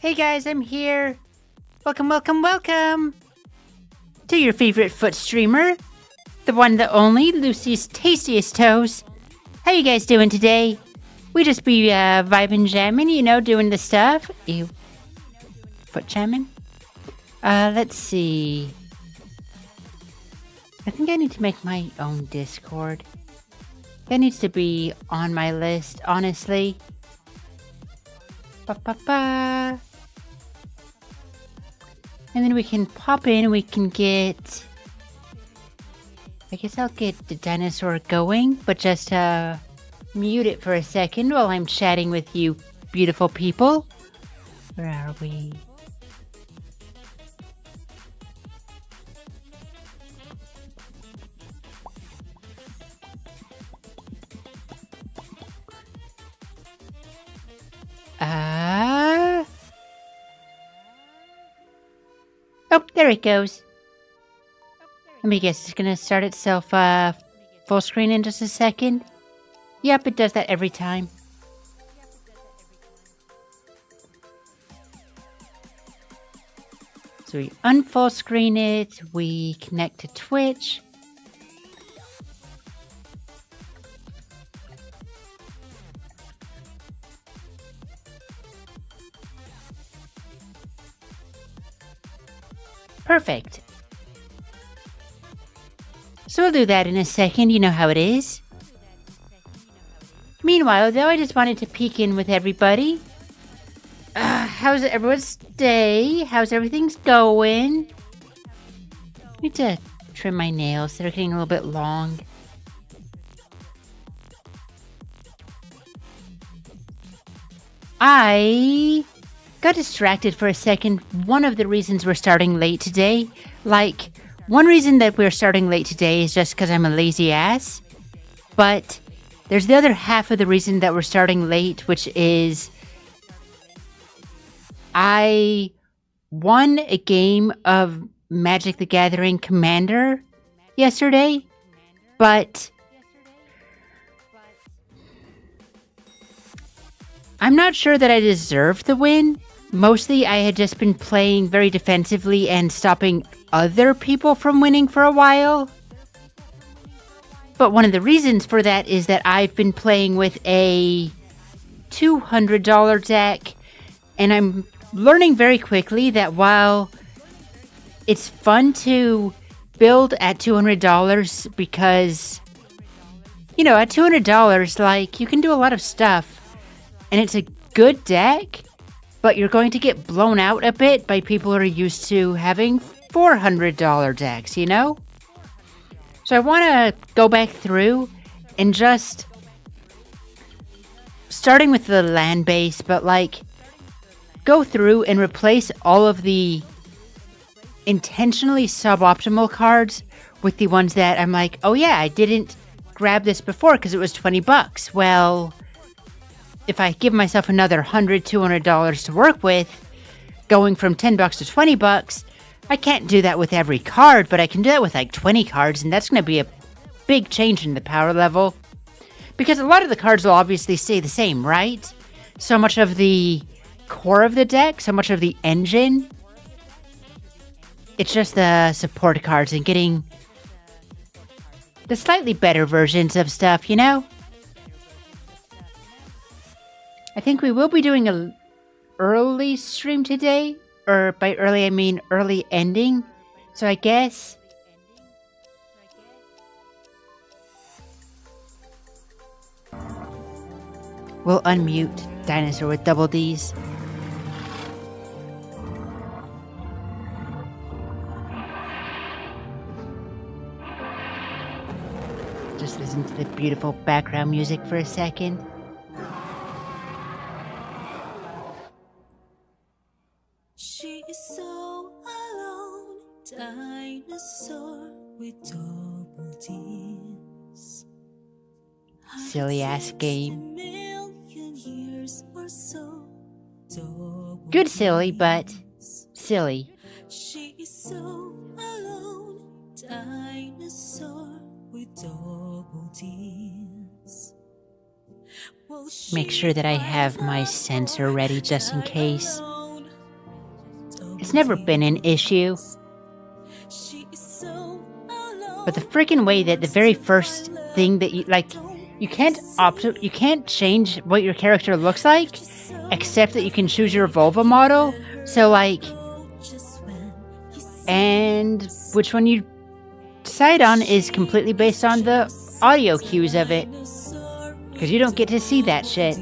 Hey guys, I'm here. Welcome to your favorite foot streamer, the one, the only, Lucy's Tastiest Toes. How you guys doing today? We just be vibing, jamming, doing the stuff. Ew. Foot jamming? Let's see. I think I need to make my own Discord. That needs to be on my list, honestly. Ba-ba-ba. And then we can pop in, we can get... I guess I'll get the dinosaur going, but just mute it for a second while I'm chatting with you beautiful people. Where are we? Oh, there it goes. Let me guess, it's gonna start itself full screen in just a second. Yep, it does that every time. So we unfull screen it, we connect to Twitch. Perfect. So we'll do that in a second, you know how it is. Meanwhile, though, I just wanted to peek in with everybody. How's everyone's day? How's everything's going? I need to trim my nails. They're getting a little bit long. I got distracted for a second. One of the reasons we're starting late today, one reason that we're starting late today is just because I'm a lazy ass. But there's the other half of the reason that we're starting late, which is I won a game of Magic the Gathering Commander yesterday, but I'm not sure that I deserved the win. Mostly, I had just been playing very defensively and stopping other people from winning for a while. But one of the reasons for that is that I've been playing with a $200 deck, and I'm learning very quickly that while it's fun to build at $200 because, at $200, you can do a lot of stuff, and it's a good deck, but you're going to get blown out a bit by people who are used to having $400 decks, So I want to go back through and just, starting with the land base, but go through and replace all of the intentionally suboptimal cards with the ones that I'm like, oh yeah, I didn't grab this before because it was $20. Well, if I give myself another $100, $200 to work with, going from $10 to $20, I can't do that with every card, but I can do that with 20 cards, and that's going to be a big change in the power level. Because a lot of the cards will obviously stay the same, right? So much of the core of the deck, so much of the engine. It's just the support cards and getting the slightly better versions of stuff, I think we will be doing an early stream today. Or by early, I mean early ending. So I guess we'll unmute Dinosaur with double Ds. Just listen to the beautiful background music for a second. She is so alone, dinosaur with double D's. Silly ass game. So, good silly, but silly. She is so alone, dinosaur with double D's. Make sure that I have my sensor ready just in case. It's never been an issue. But the freaking way that the very first thing that you can't change what your character looks like, except that you can choose your vulva model. So and which one you decide on is completely based on the audio cues of it. Because you don't get to see that shit.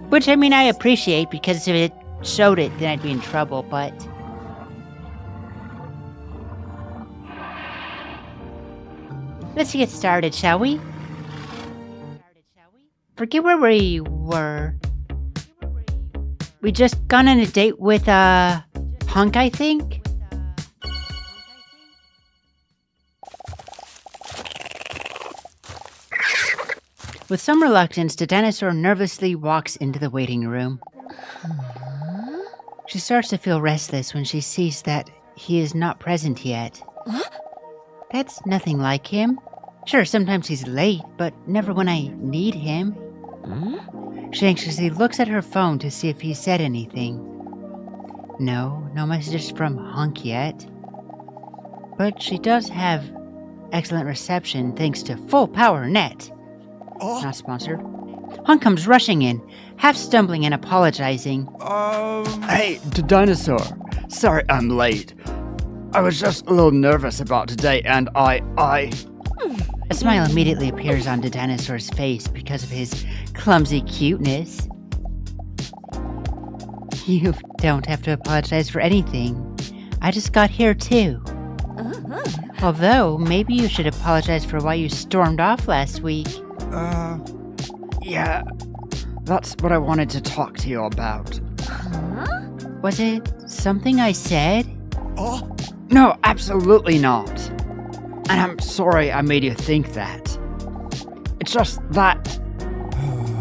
Which, I mean, I appreciate, because if it showed it, then I'd be in trouble, but... Let's get started, shall we? Forget where we were. We just gone on a date with, Hunk, I think? With some reluctance, the dinosaur nervously walks into the waiting room. She starts to feel restless when she sees that he is not present yet. That's nothing like him. Sure, sometimes he's late, but never when I need him. She anxiously looks at her phone to see if he said anything. No messages from Hunk yet. But she does have excellent reception thanks to Full Power Net. Not sponsored. Hunk comes rushing in, half stumbling and apologizing. Hey, the dinosaur. Sorry I'm late. I was just a little nervous about today, and I... A smile immediately appears on the dinosaur's face because of his clumsy cuteness. You don't have to apologize for anything. I just got here too. Although, maybe you should apologize for why you stormed off last week. Yeah, that's what I wanted to talk to you about. Was it something I said? No, absolutely not. And I'm sorry I made you think that. It's just that...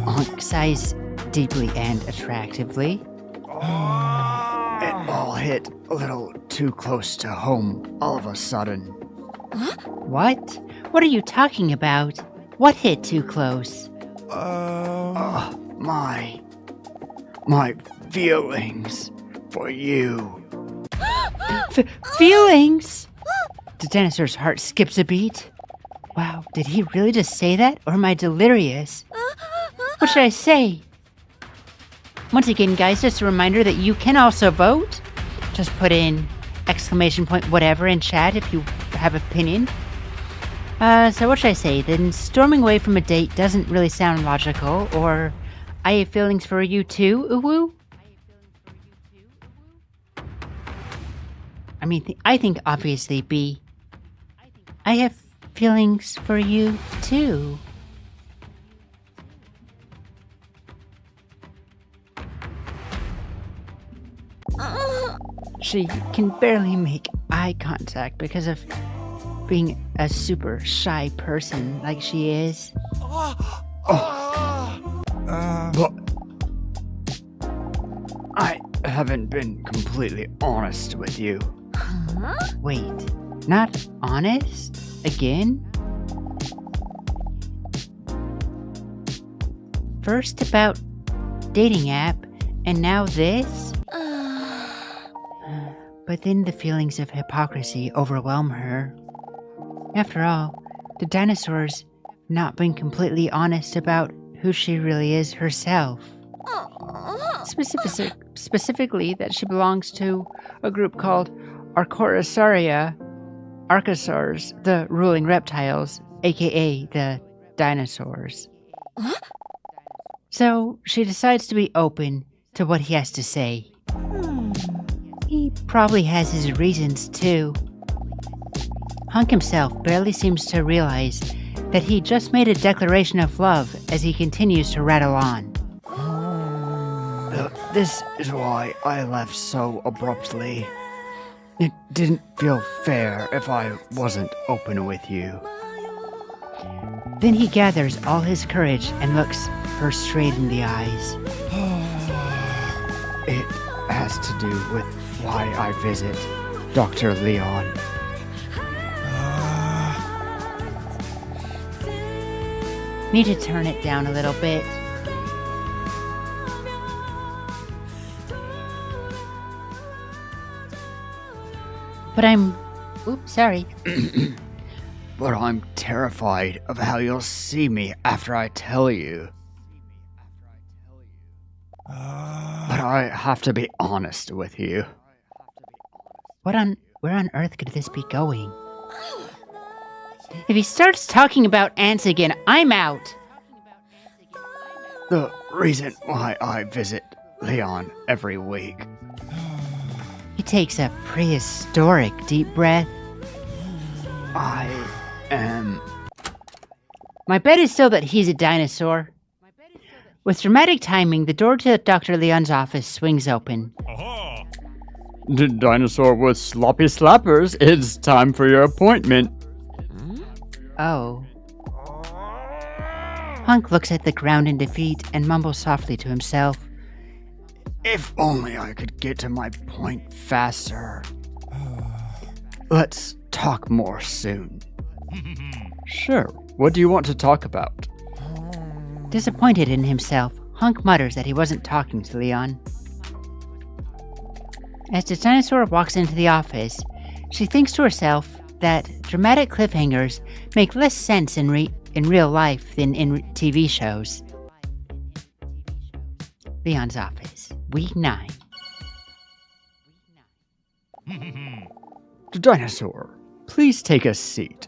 Hunk sighs deeply and attractively. It all hit a little too close to home all of a sudden. What? What are you talking about? What hit too close? My feelings for you. Feelings? The dinosaur's heart skips a beat. Wow, did he really just say that? Or am I delirious? What should I say? Once again, guys, just a reminder that you can also vote. Just put in exclamation point whatever in chat if you have an opinion. So what should I say? Then storming away from a date doesn't really sound logical, or I have feelings for you too, uwu? I mean, I think obviously B. I have feelings for you too. She can barely make eye contact because of being a super shy person like she is. But I haven't been completely honest with you. Wait, not honest? Again? First about dating app, and now this? But then the feelings of hypocrisy overwhelm her. After all, the dinosaur's not been completely honest about who she really is herself. Specifically that she belongs to a group called Archosaurus, the ruling reptiles, aka the dinosaurs. So she decides to be open to what he has to say. He probably has his reasons too. Hunk himself barely seems to realize that he just made a declaration of love as he continues to rattle on. This is why I left so abruptly. It didn't feel fair if I wasn't open with you. Then he gathers all his courage and looks her straight in the eyes. It has to do with why I visit Dr. Leon. Need to turn it down a little bit. But I'm... Oops, sorry. But I'm terrified of how you'll see me after I tell you. But I have to be honest with you. Where on earth could this be going? If he starts talking about ants again, I'm out. The reason why I visit Leon every week. He takes a prehistoric deep breath. I am... My bet is still that he's a dinosaur. With dramatic timing, the door to Dr. Leon's office swings open. The dinosaur with sloppy slappers, it's time for your appointment. Oh. Hunk looks at the ground in defeat and mumbles softly to himself. If only I could get to my point faster. Let's talk more soon. Sure, what do you want to talk about? Disappointed in himself, Hunk mutters that he wasn't talking to Leon. As the dinosaur walks into the office, she thinks to herself that dramatic cliffhangers make less sense in real life than in TV shows. Leon's office, week 9. The dinosaur, please take a seat.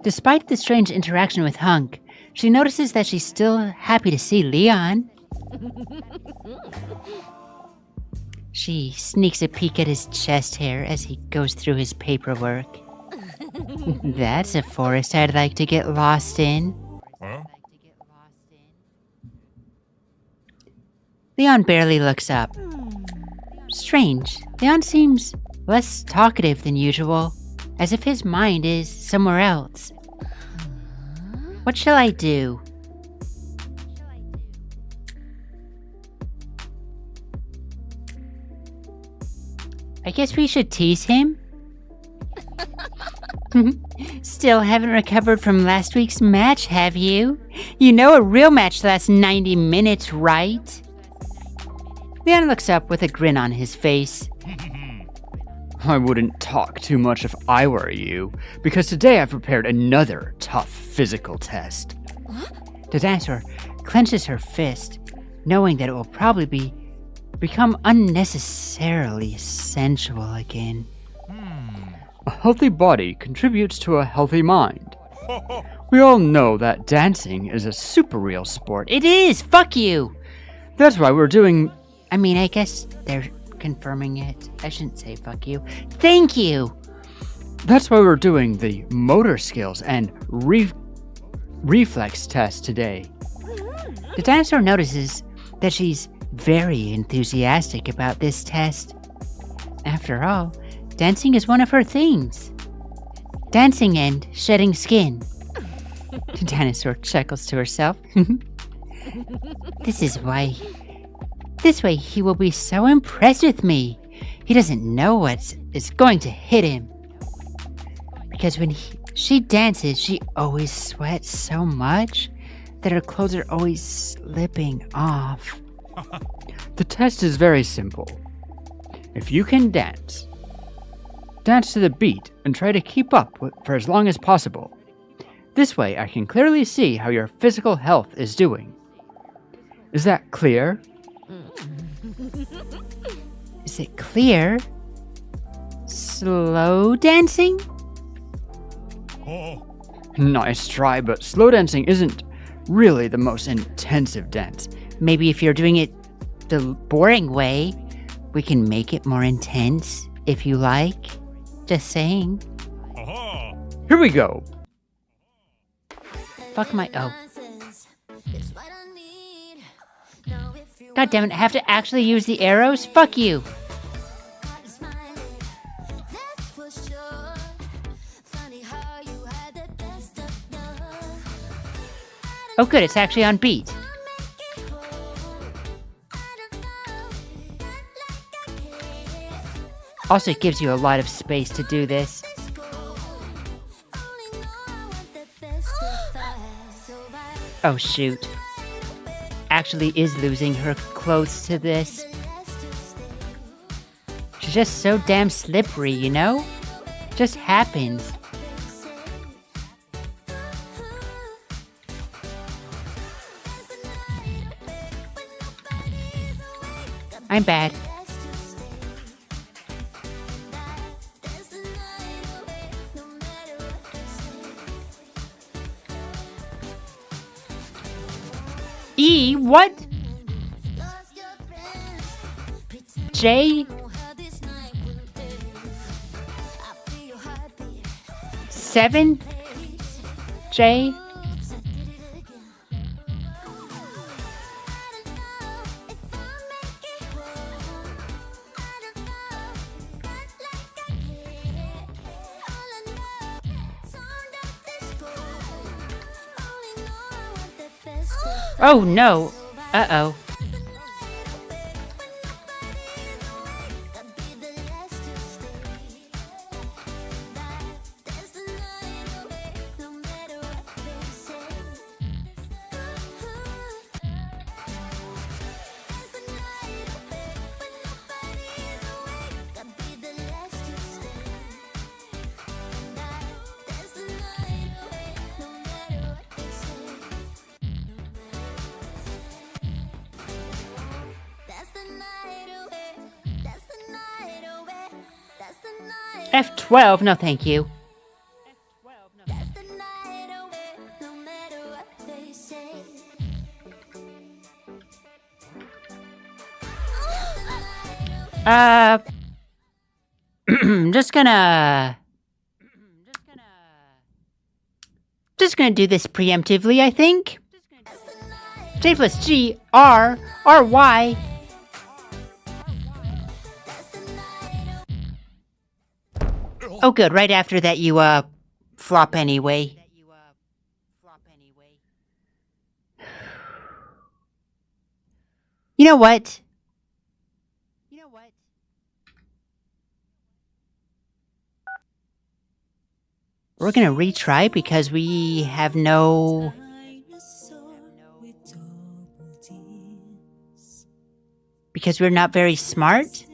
Despite the strange interaction with Hunk, she notices that she's still happy to see Leon. She sneaks a peek at his chest hair as he goes through his paperwork. That's a forest I'd like to get lost in. Leon barely looks up. Strange, Leon seems less talkative than usual, as if his mind is somewhere else. What shall I do? I guess we should tease him? Still haven't recovered from last week's match, have you? You know a real match lasts 90 minutes, right? Leon looks up with a grin on his face. I wouldn't talk too much if I were you, because today I've prepared another tough physical test. The dinosaur clenches her fist, knowing that it will probably become unnecessarily sensual again. A healthy body contributes to a healthy mind. We all know that dancing is a super real sport. It is! Fuck you! That's why we're doing... I mean, I guess they're confirming it. I shouldn't say fuck you. Thank you! That's why we're doing the motor skills and reflex test today. The dinosaur notices that she's very enthusiastic about this test. After all, dancing is one of her things. Dancing and shedding skin. The dinosaur chuckles to herself. This way he will be so impressed with me. He doesn't know what is going to hit him. Because when she dances, she always sweats so much that her clothes are always slipping off. The test is very simple. If you can dance to the beat and try to keep up for as long as possible. This way I can clearly see how your physical health is doing. Is that clear? Is it clear? Slow dancing? Nice try, but slow dancing isn't really the most intensive dance. Maybe if you're doing it the boring way, we can make it more intense, if you like. Just saying. Here we go. Fuck my... Oh. God damn it, I have to actually use the arrows? Fuck you! Oh good, it's actually on beat. Also, it gives you a lot of space to do this. Oh shoot. Actually is losing her clothes to this. She's just so damn slippery, you know? Just happens. I'm bad. E, what? J? 7? J? Oh no. Uh-oh. F12, no thank you. Just gonna do this preemptively, I think. J plus G, R, R, Y. Oh good, right after that you, flop anyway. You know what? We're gonna retry because we have no... Because we're not very smart?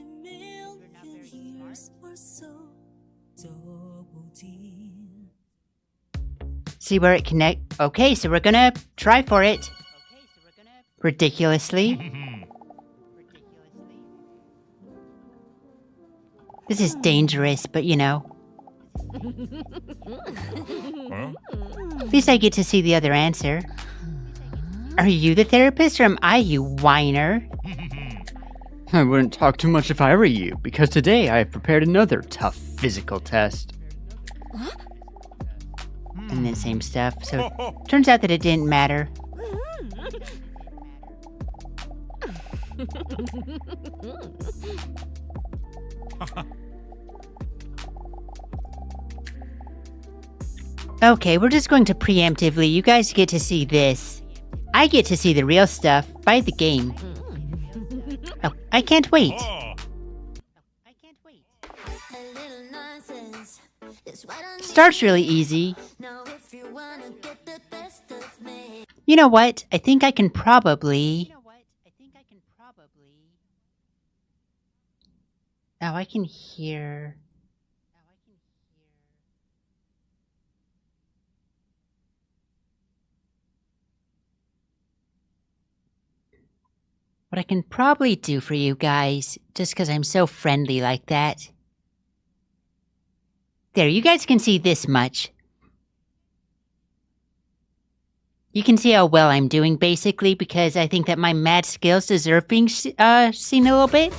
See where it connect? Okay, so we're gonna try for it. Ridiculously. This is dangerous, but you know. At least I get to see the other answer. Are you the therapist or am I, you whiner? I wouldn't talk too much if I were you, because today I have prepared another tough physical test. And then same stuff. So turns out that it didn't matter. Okay, we're just going to preemptively. You guys get to see this. I get to see the real stuff by the game. Oh, I can't wait. Starts really easy. You know what? I think I can probably... Oh, I can hear... What I can probably do for you guys, just because I'm so friendly like that. There, you guys can see this much. You can see how well I'm doing, basically, because I think that my mad skills deserve being seen a little bit.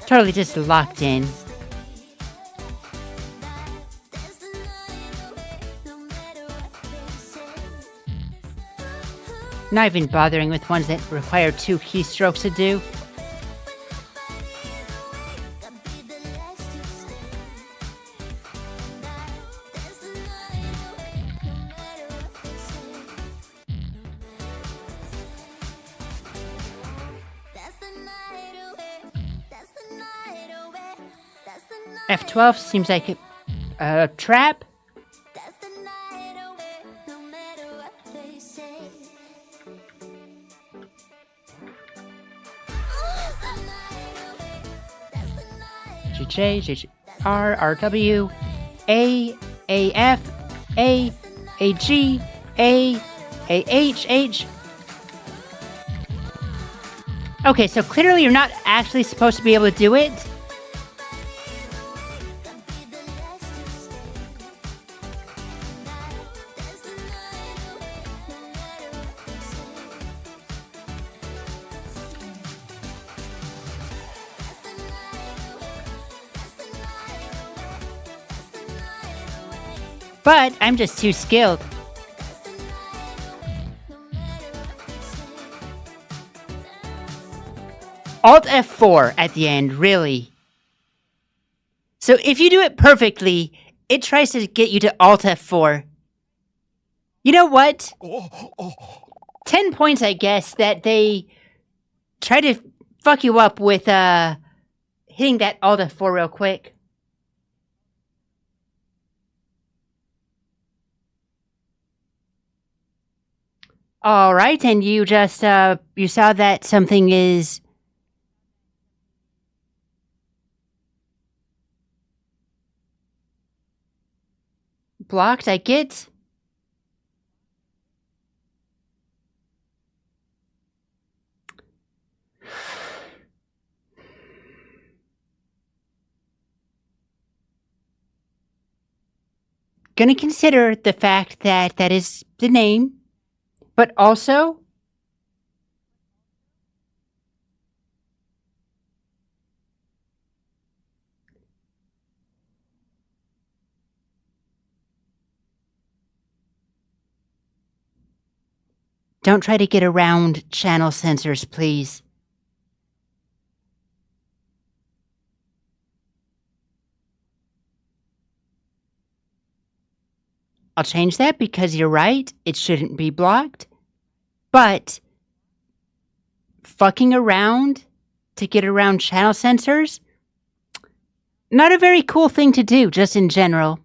Totally just locked in. Not even bothering with ones that require 2 keystrokes to do. F12 seems like a trap. J, R, W, A, F, A, G, A, H. Okay, so clearly you're not actually supposed to be able to do it. But I'm just too skilled. Alt F4 at the end, really. So if you do it perfectly, it tries to get you to Alt F4. You know what? 10 points, I guess, that they try to fuck you up with hitting that Alt F4 real quick. All right, and you just, you saw that something is blocked, I get. Gonna consider the fact that that is the name. But also, don't try to get around channel sensors, please. I'll change that because you're right, it shouldn't be blocked. But fucking around to get around channel sensors, not a very cool thing to do, just in general.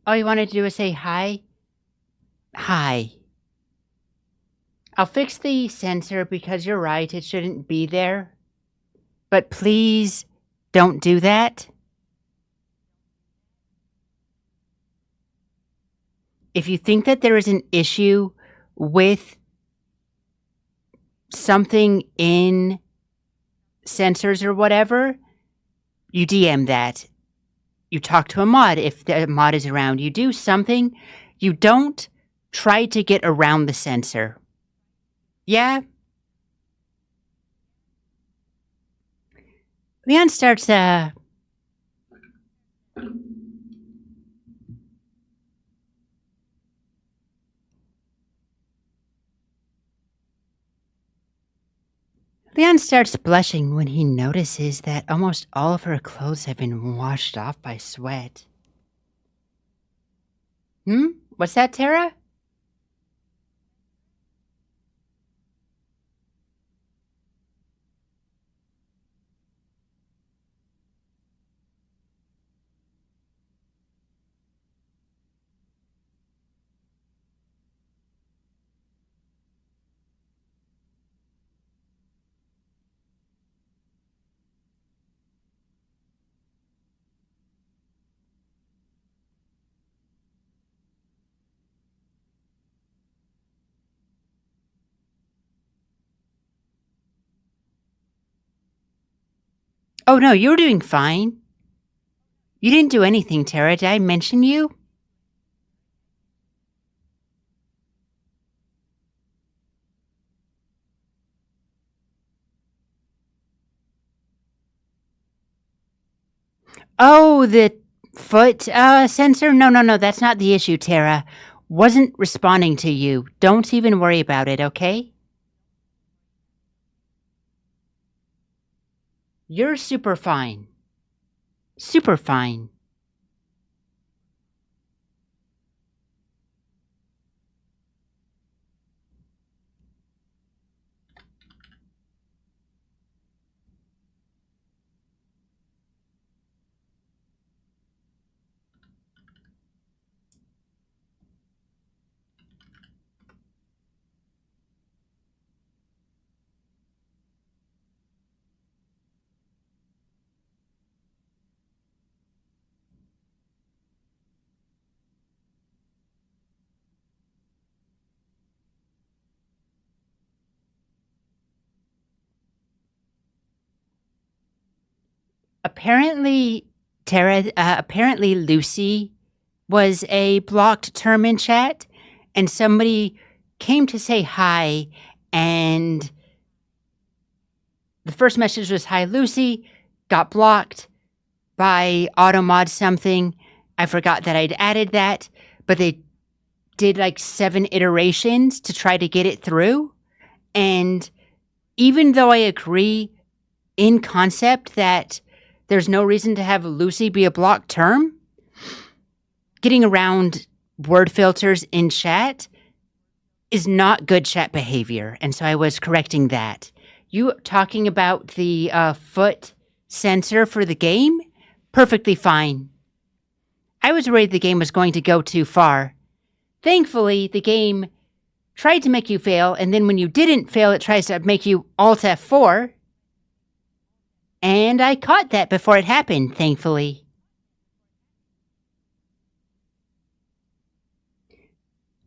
All you want to do is say hi? Hi. I'll fix the sensor because you're right, it shouldn't be there. But please don't do that. If you think that there is an issue with something in sensors or whatever, you DM that. You talk to a mod if the mod is around. You do something. You don't try to get around the sensor. Yeah? Leon starts, Leon starts blushing when he notices that almost all of her clothes have been washed off by sweat. What's that, Tara? Oh no, you're doing fine. You didn't do anything, Tara. Did I mention you? Oh, the foot sensor? No, that's not the issue, Tara. Wasn't responding to you. Don't even worry about it, okay? You're super fine. Super fine. Apparently, Tara, apparently Lucy was a blocked term in chat, and somebody came to say hi, and the first message was, "Hi, Lucy," got blocked by automod something. I forgot that I'd added that, but they did like 7 iterations to try to get it through. And even though I agree in concept that there's no reason to have Lucy be a blocked term, getting around word filters in chat is not good chat behavior. And so I was correcting that. You talking about the foot sensor for the game? Perfectly fine. I was worried the game was going to go too far. Thankfully, the game tried to make you fail, and then when you didn't fail, it tries to make you Alt F4. And I caught that before it happened, thankfully.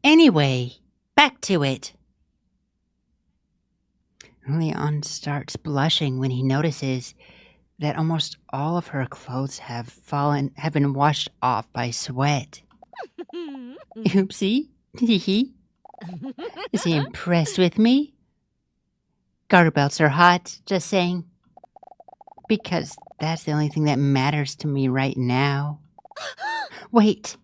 Anyway, back to it. Leon starts blushing when he notices that almost all of her clothes have been washed off by sweat. Oopsie. Hee. Is he impressed with me? Garter belts are hot, just saying. Because that's the only thing that matters to me right now. Wait.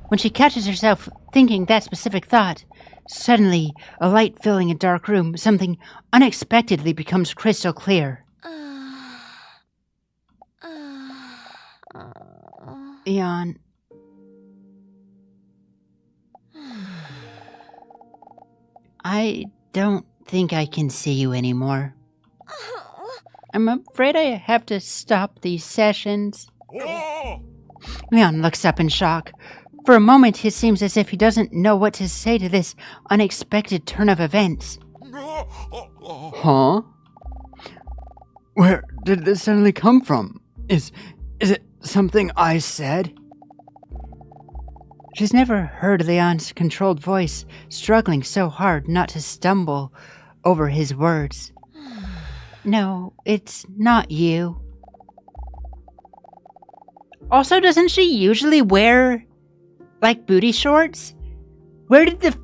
When she catches herself thinking that specific thought, suddenly, a light filling a dark room, something unexpectedly becomes crystal clear. Leon. I don't think I can see you anymore. I'm afraid I have to stop these sessions. Leon looks up in shock. For a moment, it seems as if he doesn't know what to say to this unexpected turn of events. Huh? Where did this suddenly come from? Is it something I said? She's never heard Leon's controlled voice struggling so hard not to stumble over his words. No, it's not you. Also, doesn't she usually wear, like, booty shorts? Where did the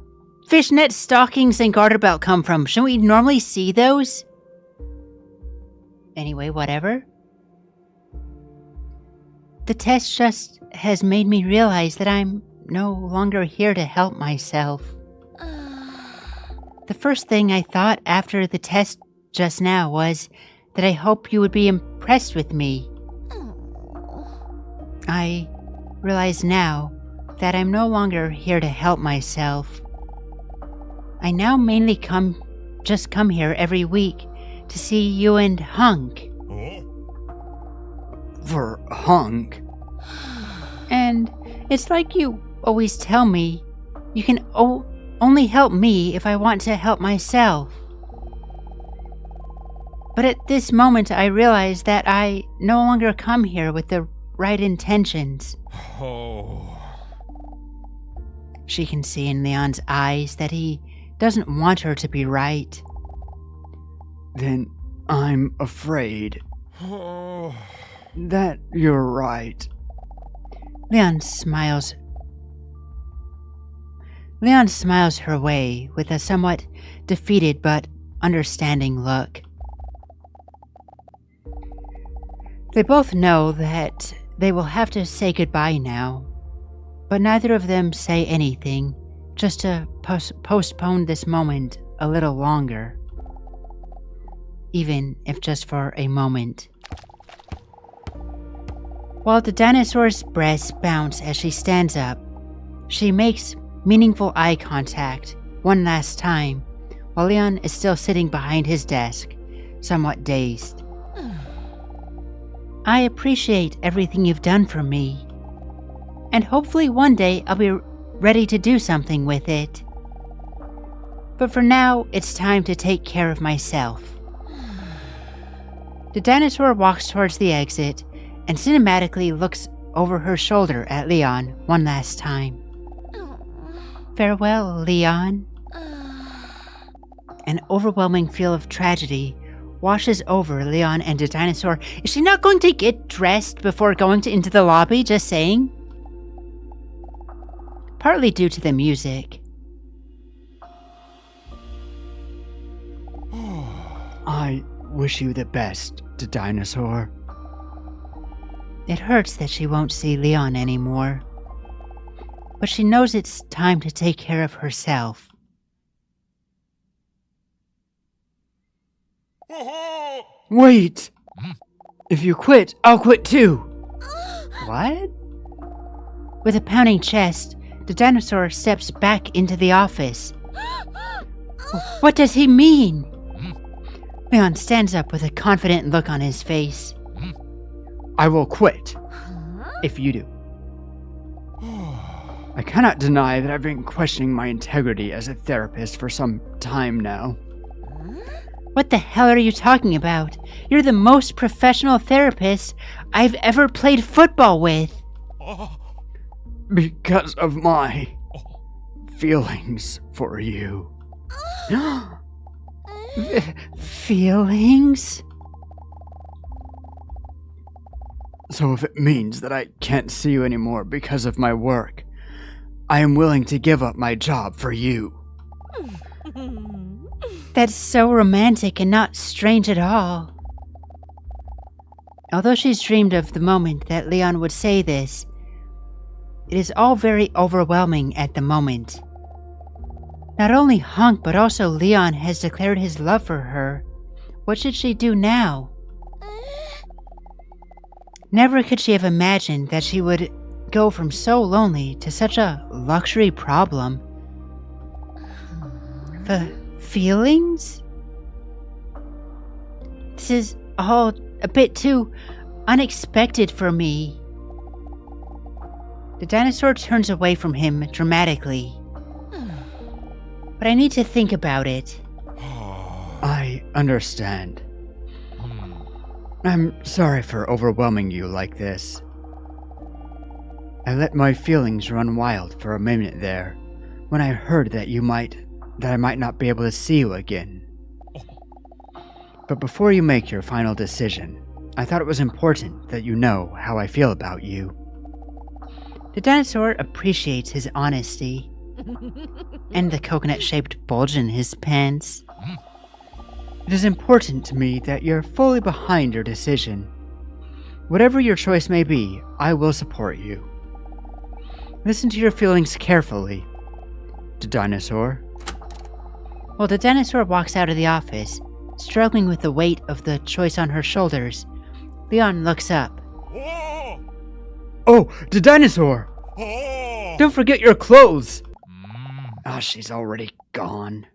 fishnet stockings and garter belt come from? Shouldn't we normally see those? Anyway, whatever. The test just has made me realize that I'm no longer here to help myself. The first thing I thought after the test just now was that I hope you would be impressed with me. I realize now that I'm no longer here to help myself. I now mainly come here every week to see you and Hunk. For Hunk? And it's like you always tell me, you can only help me if I want to help myself. But at this moment I realize that I no longer come here with the right intentions. She can see in Leon's eyes that he doesn't want her to be right. Then I'm afraid. That you're right. Leon smiles. Leon smiles her way with a somewhat defeated but understanding look. They both know that they will have to say goodbye now, but neither of them say anything, just to postpone this moment a little longer, even if just for a moment. While the dinosaur's breasts bounce as she stands up, she makes meaningful eye contact one last time, while Leon is still sitting behind his desk, somewhat dazed. I appreciate everything you've done for me, and hopefully one day I'll be ready to do something with it. But for now, it's time to take care of myself. The dinosaur walks towards the exit and cinematically looks over her shoulder at Leon one last time. Farewell, Leon. An overwhelming feel of tragedy washes over Leon and the dinosaur. Is she not going to get dressed before going into the lobby, just saying? Partly due to the music. I wish you the best, the dinosaur. It hurts that she won't see Leon anymore, but she knows it's time to take care of herself. Wait! If you quit, I'll quit too! What? With a pounding chest, the dinosaur steps back into the office. What does he mean? Leon stands up with a confident look on his face. I will quit, if you do. I cannot deny that I've been questioning my integrity as a therapist for some time now. What the hell are you talking about? You're the most professional therapist I've ever played football with. Because of my feelings for you. Feelings? So if it means that I can't see you anymore because of my work, I am willing to give up my job for you. That's so romantic and not strange at all. Although she's dreamed of the moment that Leon would say this, it is all very overwhelming at the moment. Not only Hunk, but also Leon has declared his love for her. What should she do now? Never could she have imagined that she would go from so lonely to such a luxury problem. The feelings? This is all a bit too unexpected for me. The dinosaur turns away from him dramatically. But I need to think about it. I understand. I'm sorry for overwhelming you like this. I let my feelings run wild for a minute there when I heard that I might not be able to see you again. But before you make your final decision, I thought it was important that you know how I feel about you. The dinosaur appreciates his honesty and the coconut-shaped bulge in his pants. It is important to me that you're fully behind your decision. Whatever your choice may be, I will support you. Listen to your feelings carefully, the dinosaur. While the dinosaur walks out of the office, struggling with the weight of the choice on her shoulders, Leon looks up. Oh, the dinosaur! Don't forget your clothes! Ah, she's already gone.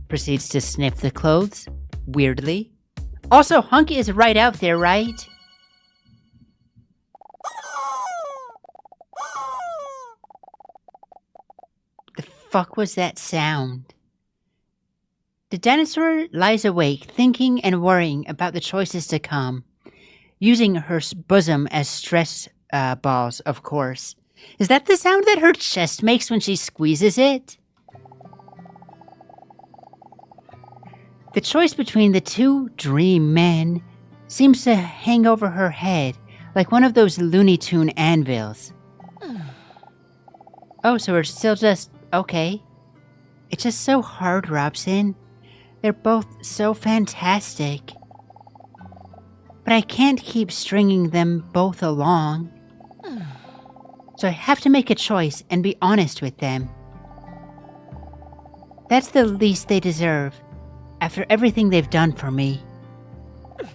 Proceeds to sniff the clothes, weirdly. Also, Hunky is right out there, right? The fuck was that sound? The dinosaur lies awake, thinking and worrying about the choices to come, using her bosom as stress balls, of course. Is that the sound that her chest makes when she squeezes it? The choice between the two dream men seems to hang over her head like one of those Looney Tune anvils. Oh, so we're still just... okay. It's just so hard, Robson. They're both so fantastic. But I can't keep stringing them both along. So I have to make a choice and be honest with them. That's the least they deserve, after everything they've done for me.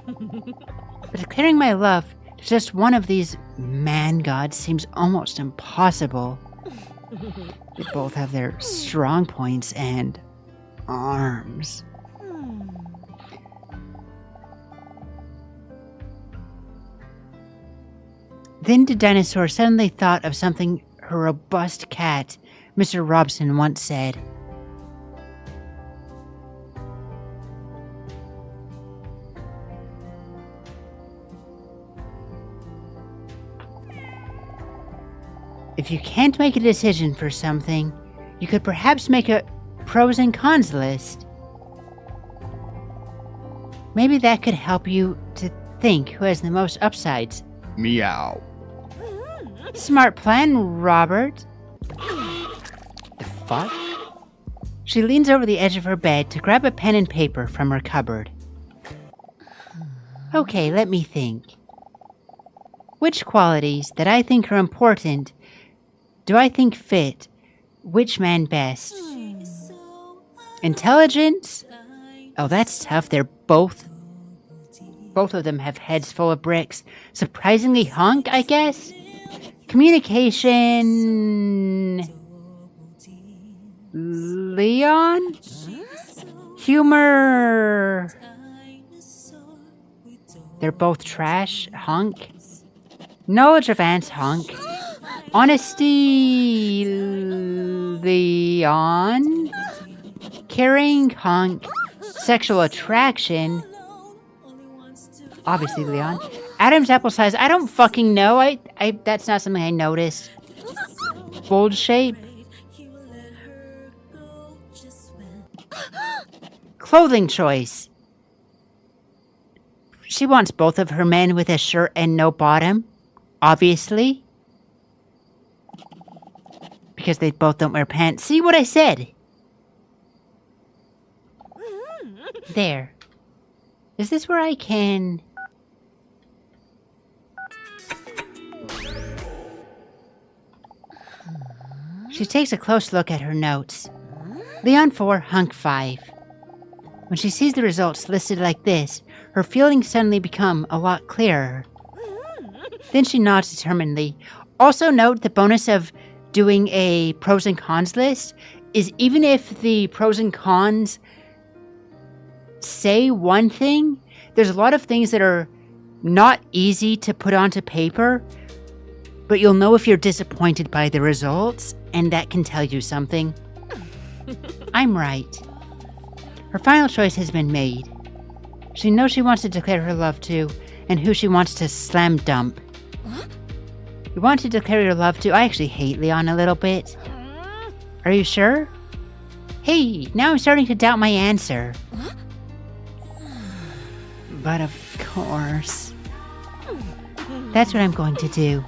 But declaring my love to just one of these man-gods seems almost impossible. They both have their strong points and arms. Then the dinosaur suddenly thought of something her robust cat, Mr. Robson, once said. If you can't make a decision for something, you could perhaps make a pros and cons list. Maybe that could help you to think who has the most upsides. Meow. Smart plan, Robert. The fuck? She leans over the edge of her bed to grab a pen and paper from her cupboard. Okay, let me think. Which qualities that I think are important do I think fit which man best? Intelligence? Oh, that's tough. They're both of them have heads full of bricks. Surprisingly hunk, I guess? Communication... Leon? Humor... They're both trash, hunk. Knowledge of ants, hunk. Honesty... Leon? Caring, hunk. Sexual attraction... Obviously, Leon. Adam's apple size. I don't fucking know. I that's not something I noticed. Bold shape. Clothing choice. She wants both of her men with a shirt and no bottom. Obviously. Because they both don't wear pants. See what I said? There. Is this where I can... She takes a close look at her notes. Leon 4, Hunk 5. When she sees the results listed like this, her feelings suddenly become a lot clearer. Then she nods determinedly. Also note the bonus of doing a pros and cons list is even if the pros and cons say one thing, there's a lot of things that are not easy to put onto paper, but you'll know if you're disappointed by the results, and that can tell you something. I'm right. Her final choice has been made. She knows she wants to declare her love to, and who she wants to slam dump. You want to declare your love to? I actually hate Leon a little bit. Are you sure? Hey, now I'm starting to doubt my answer. But of course. That's what I'm going to do.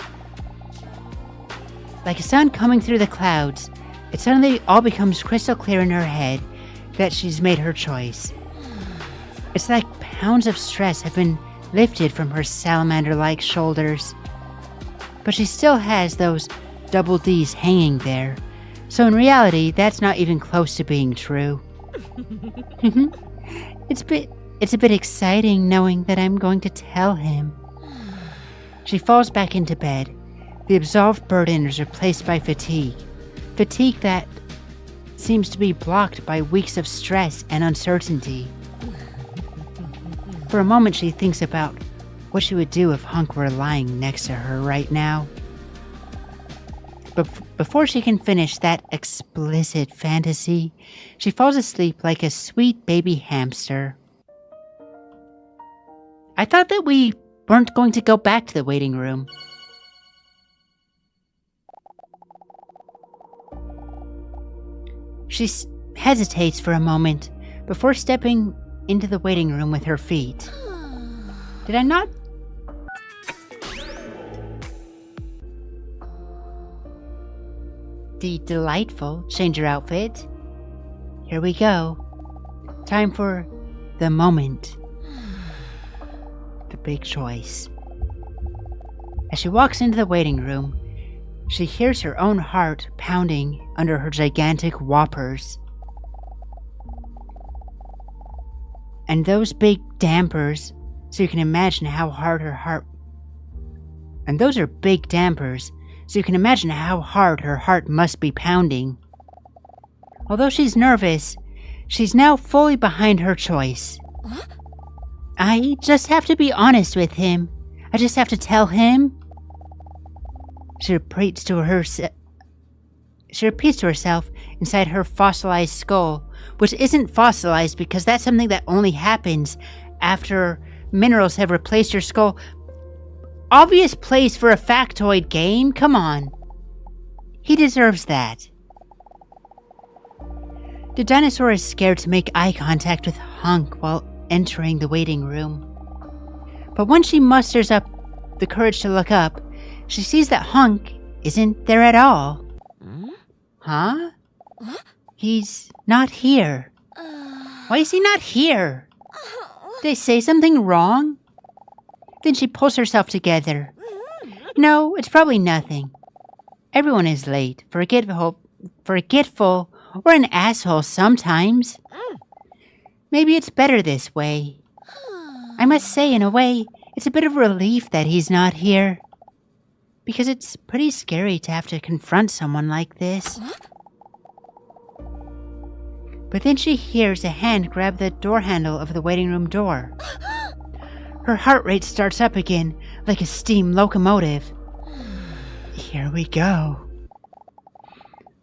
Like a sun coming through the clouds, it suddenly all becomes crystal clear in her head that she's made her choice. It's like pounds of stress have been lifted from her salamander-like shoulders. But she still has those double D's hanging there, so in reality, that's not even close to being true. It's a bit exciting knowing that I'm going to tell him. She falls back into bed. The absolved burden is replaced by fatigue. Fatigue that seems to be blocked by weeks of stress and uncertainty. For a moment, she thinks about what she would do if Hunk were lying next to her right now. But before she can finish that explicit fantasy, she falls asleep like a sweet baby hamster. I thought that we weren't going to go back to the waiting room. She hesitates for a moment before stepping into the waiting room with her feet. Did I not? The delightful change your outfit. Here we go. Time for the moment. The big choice. As she walks into the waiting room, she hears her own heart pounding under her gigantic whoppers. And those big dampers, so you can imagine how hard her heart... And those are big dampers, so you can imagine how hard her heart must be pounding. Although she's nervous, she's now fully behind her choice. I just have to be honest with him. I just have to tell him. She repeats to herself inside her fossilized skull, which isn't fossilized because that's something that only happens after minerals have replaced your skull. Obvious place for a factoid game, come on. He deserves that. The dinosaur is scared to make eye contact with Hunk while entering the waiting room. But when she musters up the courage to look up, she sees that Hunk isn't there at all. Huh? He's not here. Why is he not here? Did I say something wrong? Then she pulls herself together. No, it's probably nothing. Everyone is late, forgetful, or an asshole sometimes. Maybe it's better this way. I must say, in a way, it's a bit of relief that he's not here. Because it's pretty scary to have to confront someone like this. But then she hears a hand grab the door handle of the waiting room door. Her heart rate starts up again, like a steam locomotive. Here we go.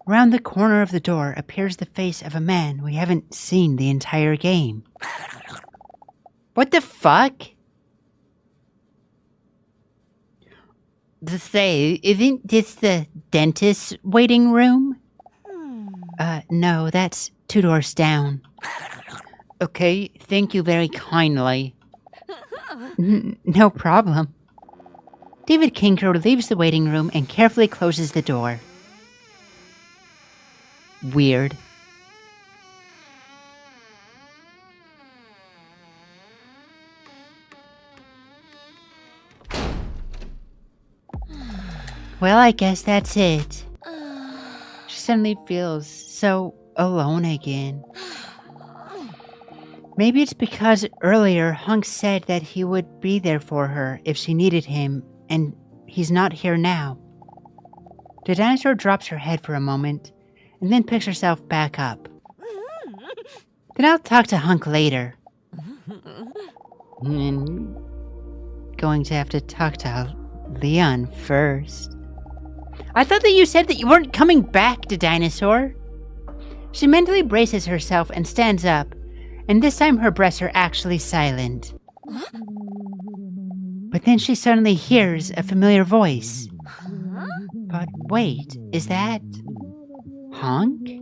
Round the corner of the door appears the face of a man we haven't seen the entire game. What the fuck? Say, isn't this the dentist's waiting room? No, that's 2 doors down. Okay, thank you very kindly. No problem. David Kinkrow leaves the waiting room and carefully closes the door. Weird. Well, I guess that's it. She suddenly feels so alone again. Maybe it's because earlier Hunk said that he would be there for her if she needed him, and he's not here now. The dinosaur drops her head for a moment, and then picks herself back up. Then I'll talk to Hunk later. And going to have to talk to Leon first. I thought that you said that you weren't coming back, the dinosaur. She mentally braces herself and stands up, and this time her breaths are actually silent. But then she suddenly hears a familiar voice. But wait, is that Hunk?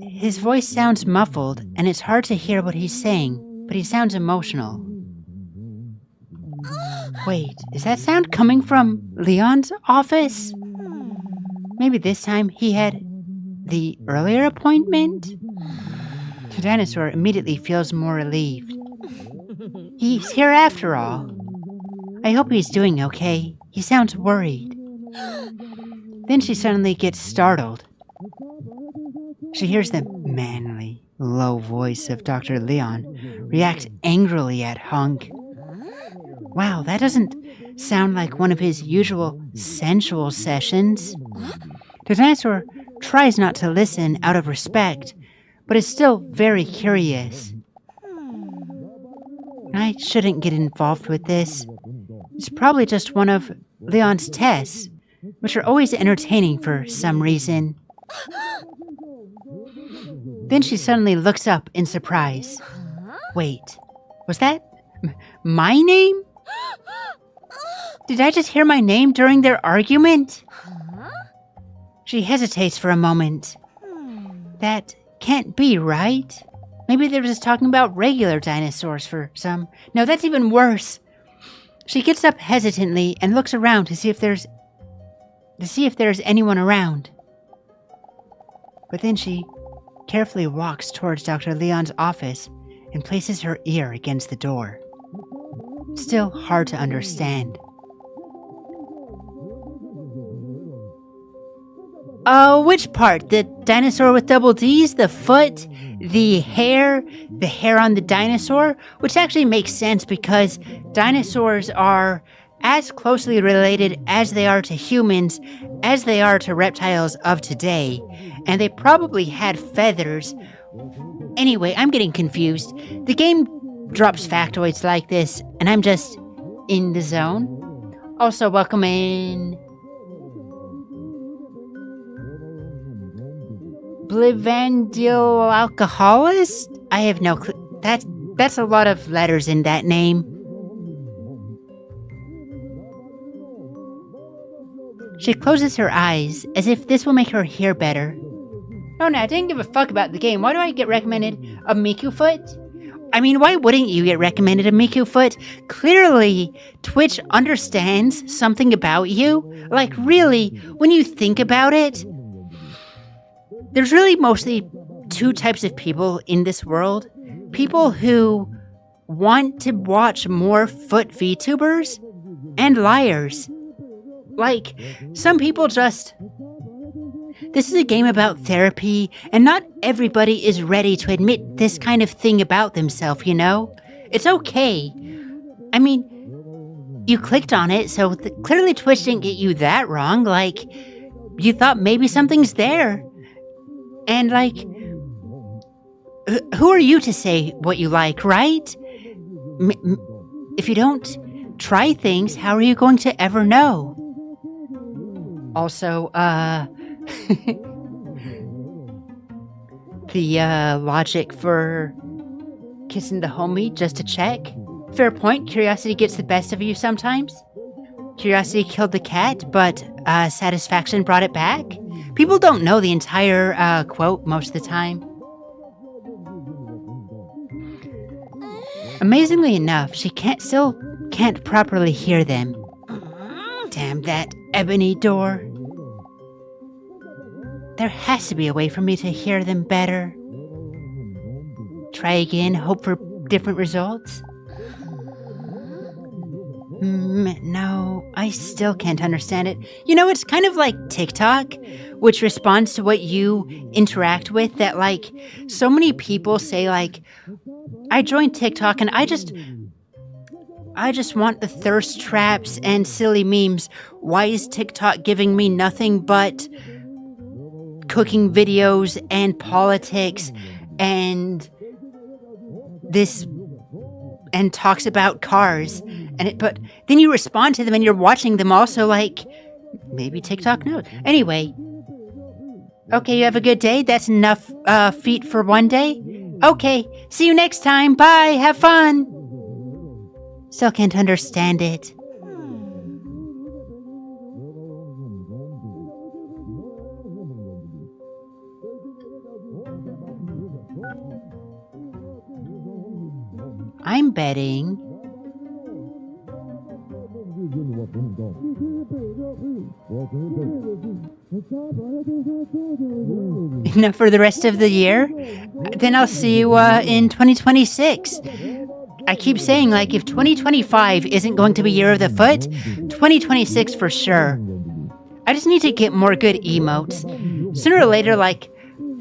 His voice sounds muffled, and it's hard to hear what he's saying, but he sounds emotional. Wait, is that sound coming from Leon's office? Maybe this time he had the earlier appointment? The dinosaur immediately feels more relieved. He's here after all. I hope he's doing okay. He sounds worried. Then she suddenly gets startled. She hears the manly, low voice of Dr. Leon react angrily at Hunk. Wow, that doesn't sound like one of his usual sensual sessions. The dinosaur tries not to listen out of respect, but is still very curious. I shouldn't get involved with this. It's probably just one of Leon's tests, which are always entertaining for some reason. Then she suddenly looks up in surprise. Wait, was that my name? Did I just hear my name during their argument? She hesitates for a moment. That can't be, right? Maybe they're just talking about regular dinosaurs for some. No, that's even worse. She gets up hesitantly and looks around to see if there's anyone around. But then she carefully walks towards Dr. Leon's office and places her ear against the door. Still hard to understand. Which part? The dinosaur with double D's? The foot? The hair on the dinosaur? Which actually makes sense because dinosaurs are as closely related as they are to humans, as they are to reptiles of today. And they probably had feathers. Anyway, I'm getting confused. The game drops factoids like this, and I'm just in the zone. Also, welcome in Blivandil Alcoholist? I have no clue. That's a lot of letters in that name. She closes her eyes as if this will make her hear better. Oh no, I didn't give a fuck about the game. Why do I get recommended a Miku foot? I mean, why wouldn't you get recommended a Miku foot? Clearly, Twitch understands something about you. Like, really, when you think about it, there's really mostly two types of people in this world. People who want to watch more foot VTubers and liars. Like, some people just... This is a game about therapy, and not everybody is ready to admit this kind of thing about themselves, you know? It's okay. I mean, you clicked on it, so clearly Twitch didn't get you that wrong. Like, you thought maybe something's there. And, like, who are you to say what you like, right? If you don't try things, how are you going to ever know? Also, the logic for kissing the homie just to check. Fair point, curiosity gets the best of you sometimes. Curiosity killed the cat, but satisfaction brought it back. People don't know the entire quote most of the time. Amazingly enough, she still can't properly hear them. Damn that ebony door. There has to be a way for me to hear them better. Try again, hope for different results. No, I still can't understand it. You know, it's kind of like TikTok, which responds to what you interact with, that, like, so many people say, like, I joined TikTok and I just want the thirst traps and silly memes. Why is TikTok giving me nothing but cooking videos and politics and this, and talks about cars? But then you respond to them and you're watching them also, like, maybe TikTok knows. Anyway, okay, you have a good day. That's enough feet for one day. Okay, see you next time. Bye, have fun. Still can't understand it. I'm betting enough for the rest of the year. Then I'll see you in 2026. I keep saying, like, if 2025 isn't going to be Year of the Foot, 2026 for sure. I just need to get more good emotes. Sooner or later, like,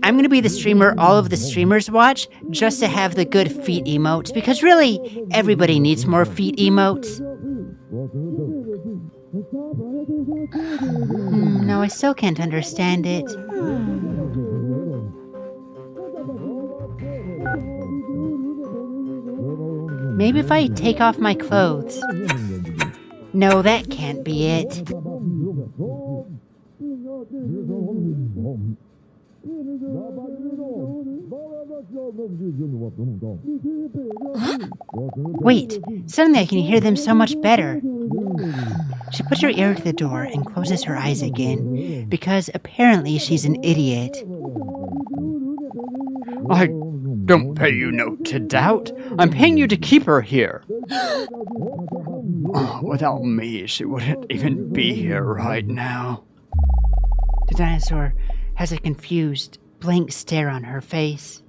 I'm going to be the streamer all of the streamers watch just to have the good feet emotes, because really, everybody needs more feet emotes. No, I still can't understand it. Maybe if I take off my clothes. No, that can't be it. Wait, suddenly I can hear them so much better. She puts her ear to the door and closes her eyes again, because apparently she's an idiot. don't pay you no to doubt. I'm paying you to keep her here. Oh, without me, she wouldn't even be here right now. The dinosaur has a confused, blank stare on her face.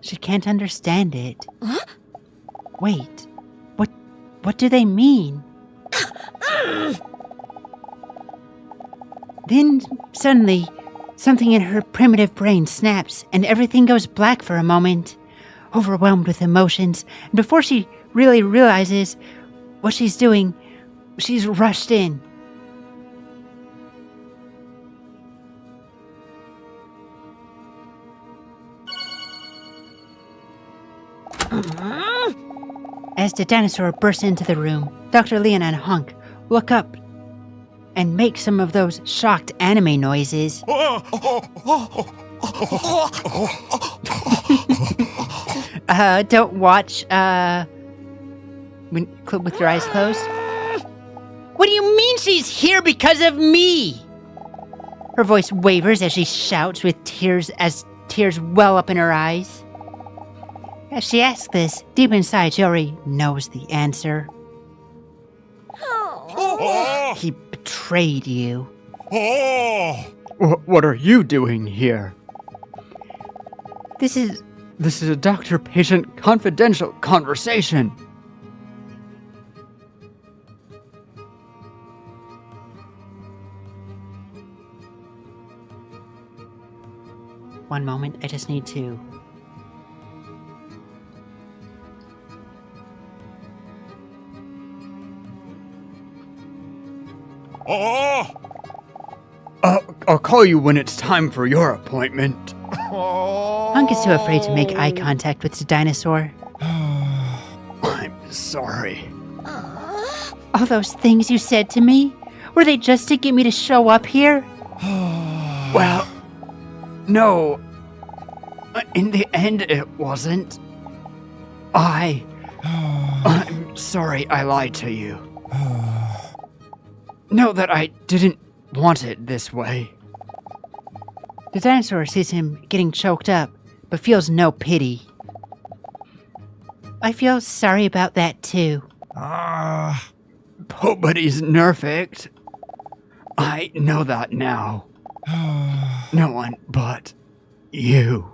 She can't understand it. Wait, what do they mean? Then, suddenly, something in her primitive brain snaps, and everything goes black for a moment. Overwhelmed with emotions, and before she really realizes what she's doing, she's rushed in. As the dinosaur bursts into the room, Dr. Leon and Hunk look up and make some of those shocked anime noises. Don't watch, with your eyes closed. What do you mean she's here because of me? Her voice wavers as she shouts with tears well up in her eyes. As she asks this, deep inside she already knows the answer. He betrayed you. What are you doing here? This is a doctor-patient confidential conversation. One moment, I just need to... I'll call you when it's time for your appointment. Hunk is too afraid to make eye contact with the dinosaur. I'm sorry. All those things you said to me, were they just to get me to show up here? Well, no. In the end, it wasn't. I'm sorry I lied to you. Know that I didn't want it this way. The dinosaur sees him getting choked up, but feels no pity. I feel sorry about that too. Nobody's perfect. I know that now. No one but you.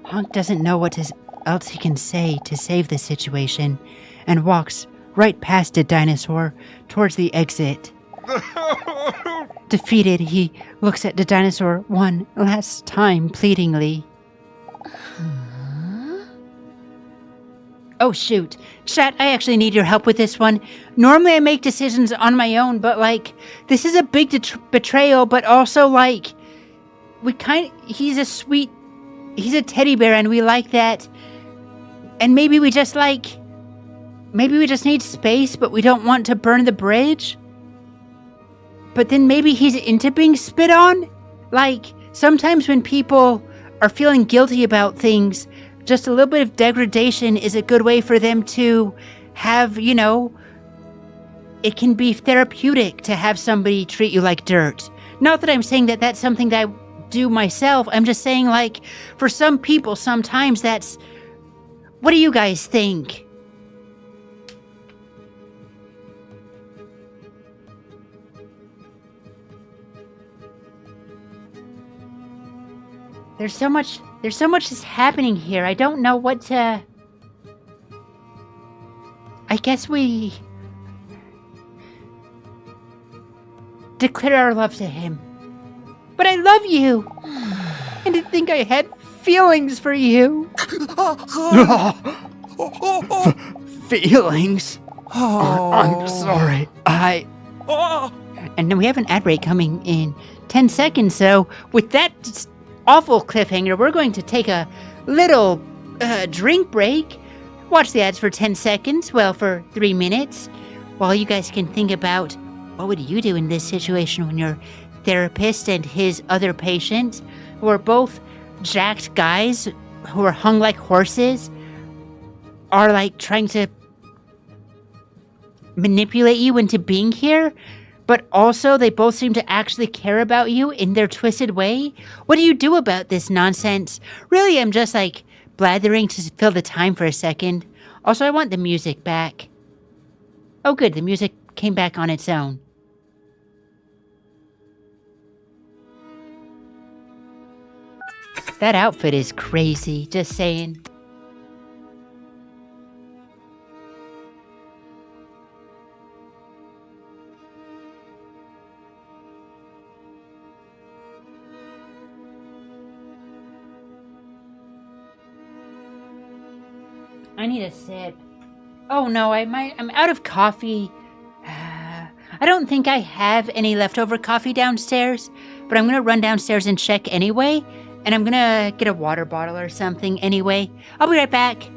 Hunk doesn't know what else he can say to save the situation, and walks right past the dinosaur towards the exit. Defeated, he looks at the dinosaur one last time pleadingly. Oh shoot. Chat, I actually need your help with this one. Normally I make decisions on my own, but this is a big betrayal, but also he's a teddy bear and we like that. And maybe we just need space, but we don't want to burn the bridge. But then maybe he's into being spit on? Sometimes when people are feeling guilty about things, just a little bit of degradation is a good way for them to have, it can be therapeutic to have somebody treat you like dirt. Not that I'm saying that that's something that I do myself. I'm just saying, for some people, sometimes that's... What do you guys think? There's so much that's happening here. I don't know what to... I guess we... declare our love to him. But I love you! And to think I had feelings for you. Feelings? I'm sorry. And then we have an ad break coming in 10 seconds, so with that awful cliffhanger, we're going to take a little drink break, watch the ads for 10 seconds, for 3 minutes, while you guys can think about what would you do in this situation when your therapist and his other patient, who are both jacked guys who are hung like horses, are trying to manipulate you into being here, but also they both seem to actually care about you in their twisted way? What do you do about this nonsense? Really, I'm just like blathering to fill the time for a second. Also, I want the music back. Oh, good, the music came back on its own. That outfit is crazy, just saying. I need a sip. Oh no, I'm out of coffee. I don't think I have any leftover coffee downstairs, but I'm gonna run downstairs and check anyway, and I'm gonna get a water bottle or something anyway. I'll be right back.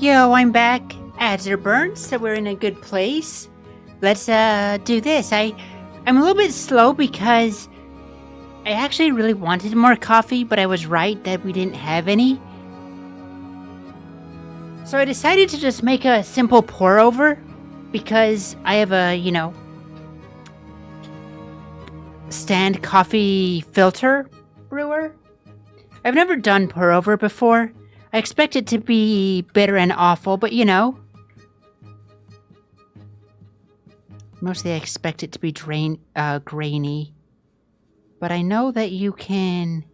Yo, I'm back. Ads are burnt, so we're in a good place. Let's do this. I'm a little bit slow because I actually really wanted more coffee, but I was right that we didn't have any. So I decided to just make a simple pour over because I have a, stand coffee filter brewer. I've never done pour over before. I expect it to be bitter and awful, but mostly I expect it to be grainy. But I know that you can...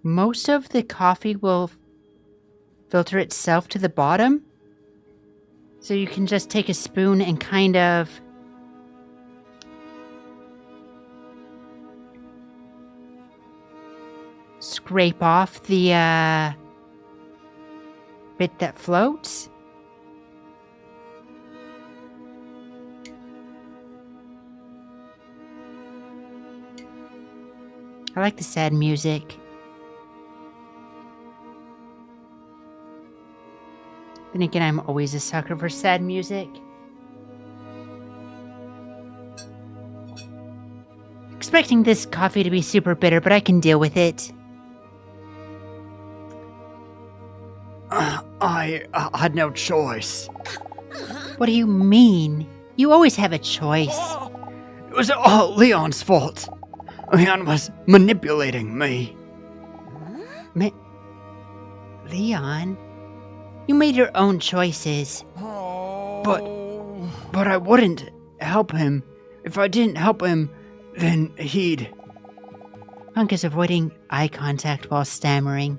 Most of the coffee will filter itself to the bottom. So you can just take a spoon and kind of... scrape off the bit that floats. I like the sad music. Then again, I'm always a sucker for sad music. Expecting this coffee to be super bitter, but I can deal with it. I had no choice. What do you mean? You always have a choice. It was all Leon's fault. Leon was manipulating me. Leon? You made your own choices. But I wouldn't help him. If I didn't help him, then he'd... Hunk is avoiding eye contact while stammering.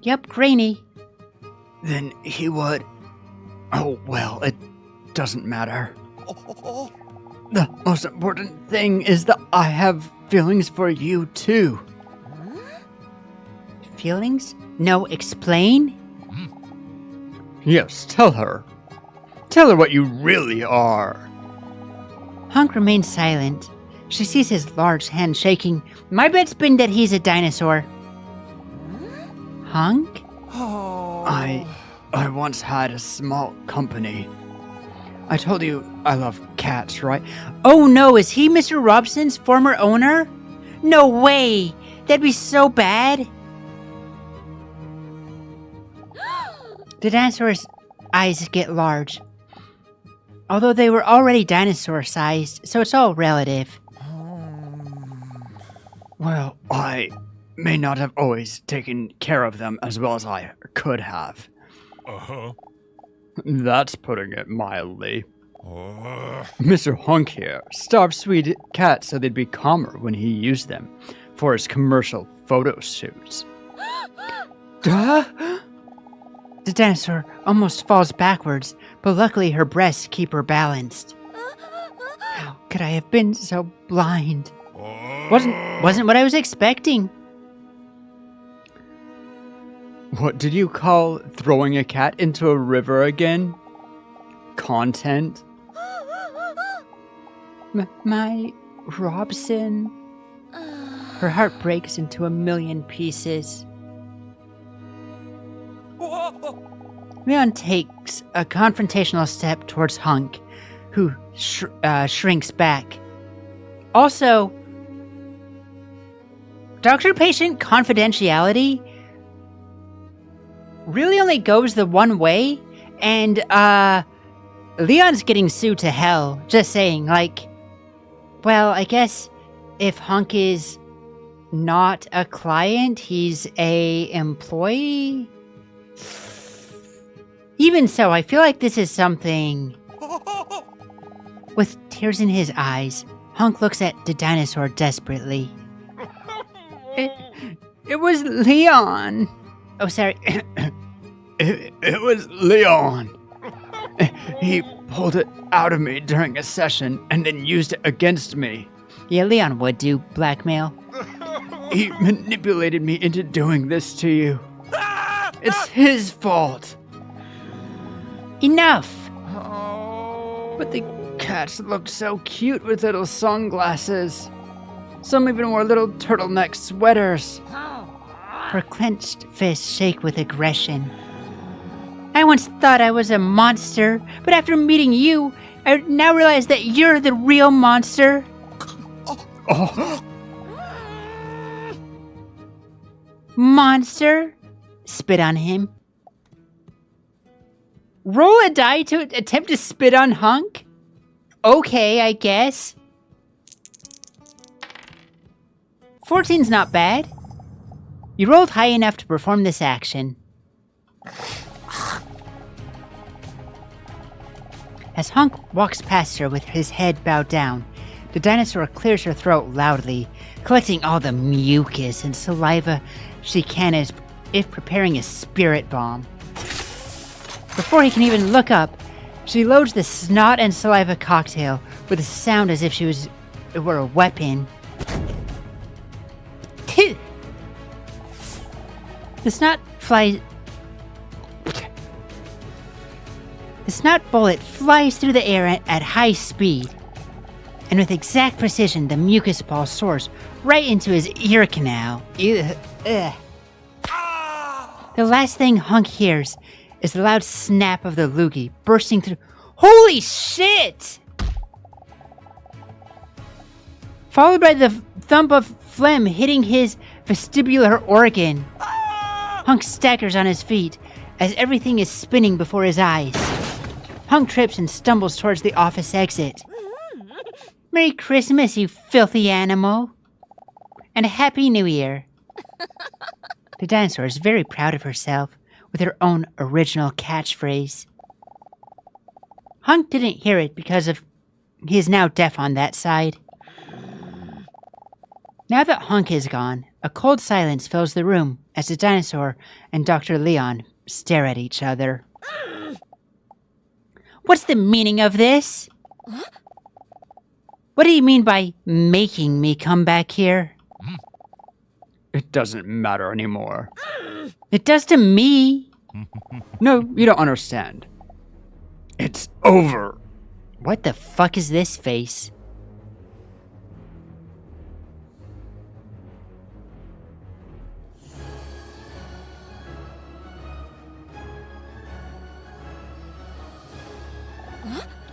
Yep, grainy. Then he would... Oh, well, it doesn't matter. The most important thing is that I have feelings for you, too. Feelings? No, explain? Yes, tell her. Tell her what you really are. Hunk remains silent. She sees his large hand shaking. My bet's been that he's a dinosaur. Hunk? I once had a small company. I told you I love cats, right? Oh no, is he Mr. Robson's former owner? No way! That'd be so bad! The dinosaur's eyes get large. Although they were already dinosaur-sized, so it's all relative. Well, I may not have always taken care of them as well as I could have. That's putting it mildly. Mr. Hunk here starved sweet cats so they'd be calmer when he used them for his commercial photo shoots. The dinosaur almost falls backwards, but luckily her breasts keep her balanced. How could I have been so blind? Wasn't what I was expecting. What did you call throwing a cat into a river again? Content? My Robson. Her heart breaks into a million pieces. Leon takes a confrontational step towards Hunk, who shrinks back. Also, doctor-patient confidentiality really only goes the one way, and Leon's getting sued to hell. Just saying, well, I guess if Hunk is not a client, he's a employee. Even so, I feel like this is something... With tears in his eyes, Hunk looks at the dinosaur desperately. It was Leon. Oh, sorry. It was Leon. He pulled it out of me during a session and then used it against me. Yeah, Leon would do blackmail. He manipulated me into doing this to you. It's his fault. Enough! But the cats looked so cute with little sunglasses. Some even wore little turtleneck sweaters. Her clenched fists shake with aggression. I once thought I was a monster, but after meeting you, I now realize that you're the real monster. Oh, Monster? Spit on him. Roll a die to attempt to spit on Hunk? Okay, I guess. 14's not bad. You rolled high enough to perform this action. As Hunk walks past her with his head bowed down, the dinosaur clears her throat loudly, collecting all the mucus and saliva she can as if preparing a spirit bomb. Before he can even look up, she loads the snot and saliva cocktail with a sound as if it were a weapon. The snot bullet flies through the air at high speed, and with exact precision, the mucus ball soars right into his ear canal. Ugh. The last thing Hunk hears is the loud snap of the loogie bursting through. Holy shit! Followed by the thump of phlegm hitting his vestibular organ. Hunk staggers on his feet as everything is spinning before his eyes. Hunk trips and stumbles towards the office exit. Merry Christmas, you filthy animal. And a Happy New Year. The dinosaur is very proud of herself with her own original catchphrase. Hunk didn't hear it because he is now deaf on that side. Now that Hunk is gone, a cold silence fills the room as the dinosaur and Dr. Leon stare at each other. What's the meaning of this? What do you mean by making me come back here? it doesn't matter anymore. It does to me. No, you don't understand. It's over. What the fuck is this face?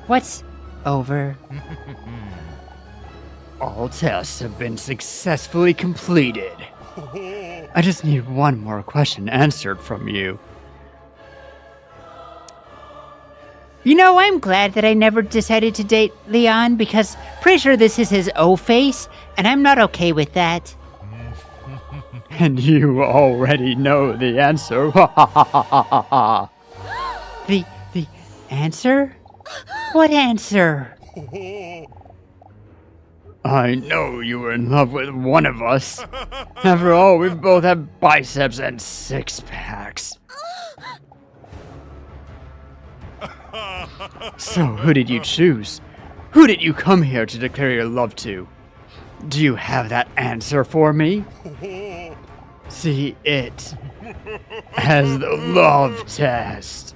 What's over? All tests have been successfully completed. I just need one more question answered from you. You know, I'm glad that I never decided to date Leon because pretty sure this is his O face, and I'm not okay with that. And you already know the answer. The answer? What answer? I know you were in love with one of us. After all, we both have biceps and six-packs. So, who did you choose? Who did you come here to declare your love to? Do you have that answer for me? See it as the love test.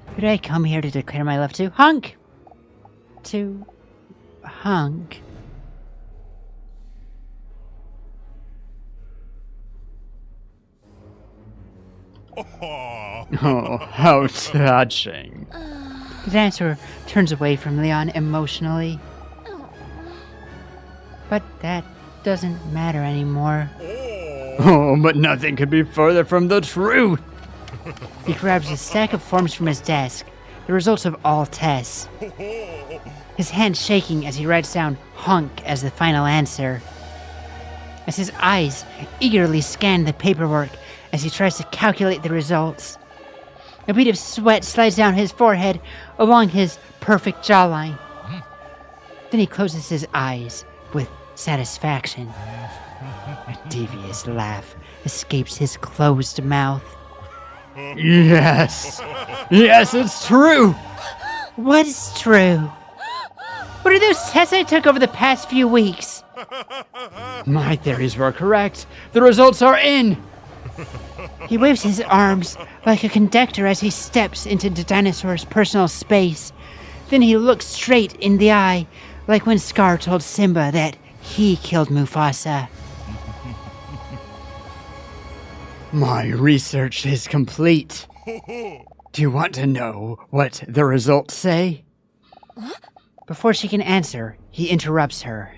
Who did I come here to declare my love to? Hunk! To Hunk. Oh, how touching. The dinosaur turns away from Leon emotionally. But that doesn't matter anymore. Oh, but nothing could be further from the truth. He grabs a stack of forms from his desk, the results of all tests. His hand shaking as he writes down Hunk as the final answer. As his eyes eagerly scan the paperwork as he tries to calculate the results. A bead of sweat slides down his forehead along his perfect jawline. Then he closes his eyes with satisfaction. A devious laugh escapes his closed mouth. Yes. Yes, it's true. What is true? What are those tests I took over the past few weeks? My theories were correct. The results are in. He waves his arms like a conductor as he steps into the dinosaur's personal space. Then he looks straight in the eye, like when Scar told Simba that He killed Mufasa. My research is complete. Do you want to know what the results say? Before she can answer, he interrupts her.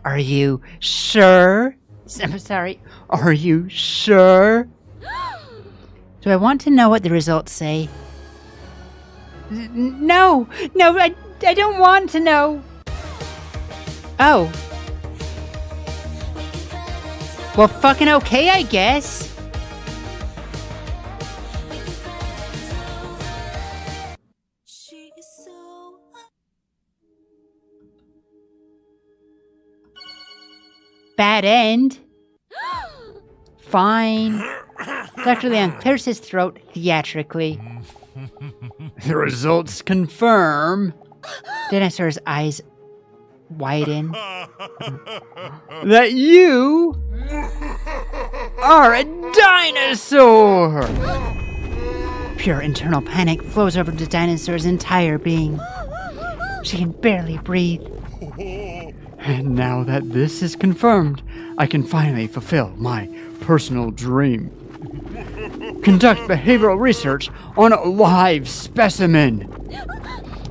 Are you sure? I'm sorry. Are you sure? Do I want to know what the results say? No, I don't want to know. Oh. Well, fucking okay, I guess. She is so Bad end. Fine. Dr. Leon clears his throat theatrically. The results confirm Dinosaur's eyes widen. that you are a dinosaur! Pure internal panic flows over the dinosaur's entire being. She can barely breathe. And now that this is confirmed, I can finally fulfill my personal dream. Conduct behavioral research on a live specimen.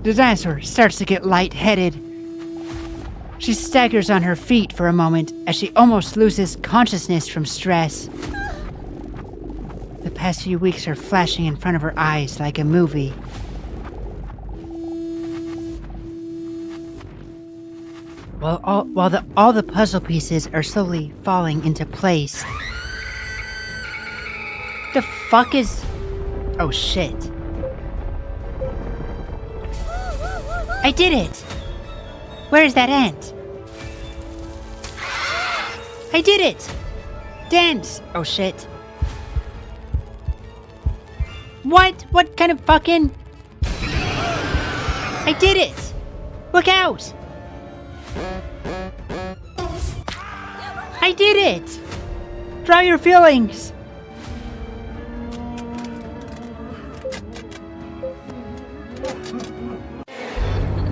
The dinosaur starts to get lightheaded. She staggers on her feet for a moment as she almost loses consciousness from stress. The past few weeks are flashing in front of her eyes like a movie. While all the puzzle pieces are slowly falling into place. The fuck is... Oh shit. I did it! Where is that ant? I did it! Dance! Oh shit. What? What kind of fucking... I did it! Look out! I did it! Draw your feelings!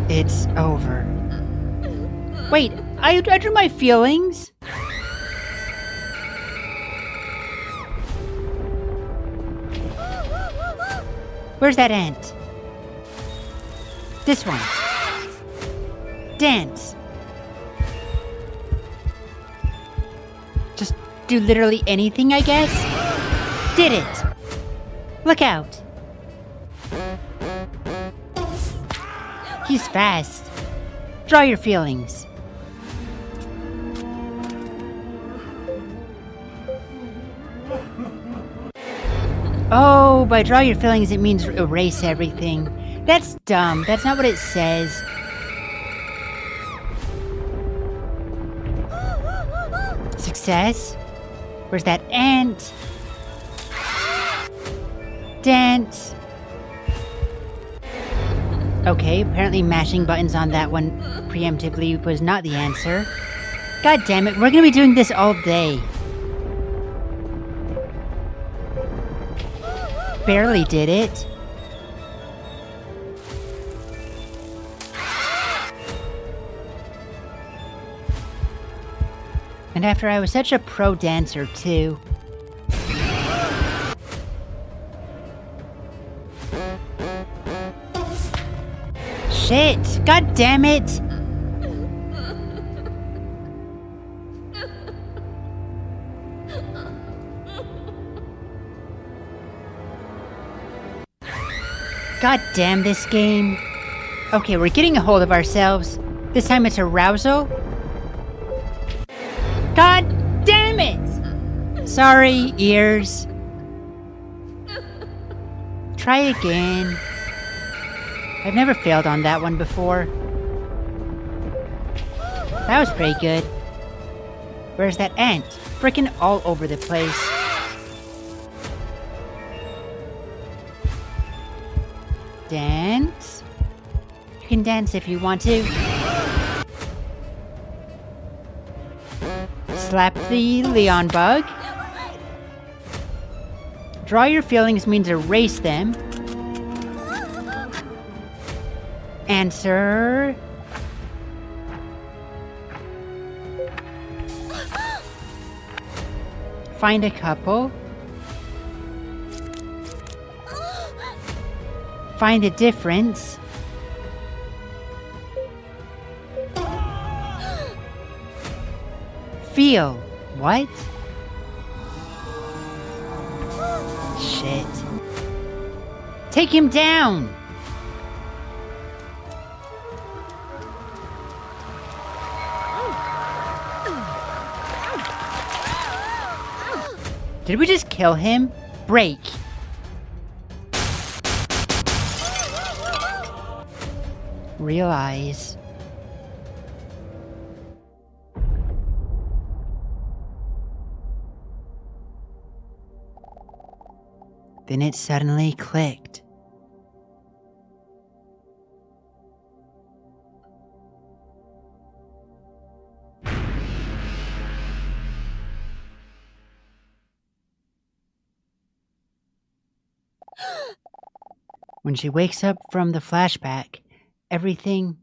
It's over. Wait, I drew my feelings? Where's that ant? This one. Dance. Just do literally anything, I guess? Did it! Look out! He's fast. Draw your feelings. Oh, by draw your feelings it means erase everything. That's dumb. That's not what it says. Success? Where's that ant? Dance. Okay, apparently mashing buttons on that one preemptively was not the answer. God damn it, we're gonna be doing this all day. Barely did it. And after I was such a pro dancer, too. Shit! God damn it! God damn this game. Okay, we're getting a hold of ourselves. This time it's arousal. God damn it! Sorry, ears. Try again. I've never failed on that one before. That was pretty good. Where's that ant? Frickin' all over the place. Dance? You can dance if you want to. Slap the Leon bug. Draw your feelings means erase them. Answer. find a couple. Find a difference. Feel. What? Shit. Take him down! Did we just kill him? Break. Realize. Then it suddenly clicked. When she wakes up from the flashback, everything,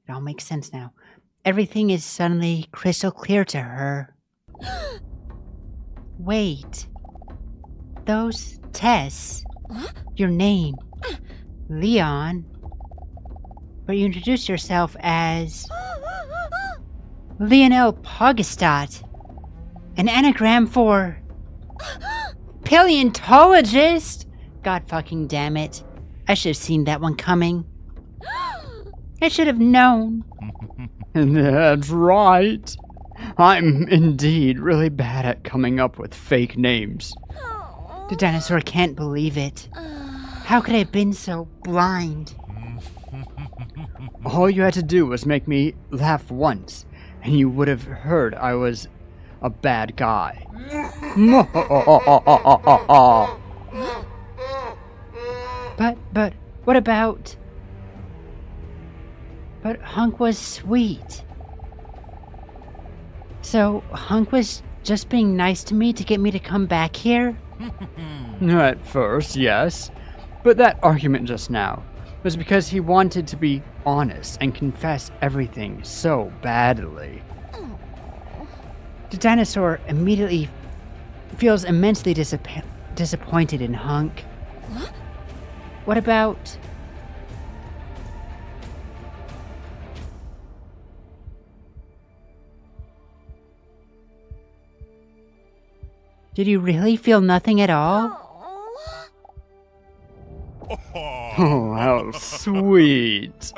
it all makes sense now. Everything is suddenly crystal clear to her. Wait. Those tests. Your name. Leon. But you introduced yourself as Lionel Pogastat. An anagram for paleontologist. God fucking damn it. I should have seen that one coming. I should have known. That's right. I'm indeed really bad at coming up with fake names. The dinosaur can't believe it. How could I have been so blind? All you had to do was make me laugh once, and you would have heard I was a bad guy. But, what about... But Hunk was sweet. So, Hunk was just being nice to me to get me to come back here? At first, yes. But that argument just now was because he wanted to be honest and confess everything so badly. The dinosaur immediately feels immensely disappointed in Hunk. What about... Did you really feel nothing at all? Oh, how sweet.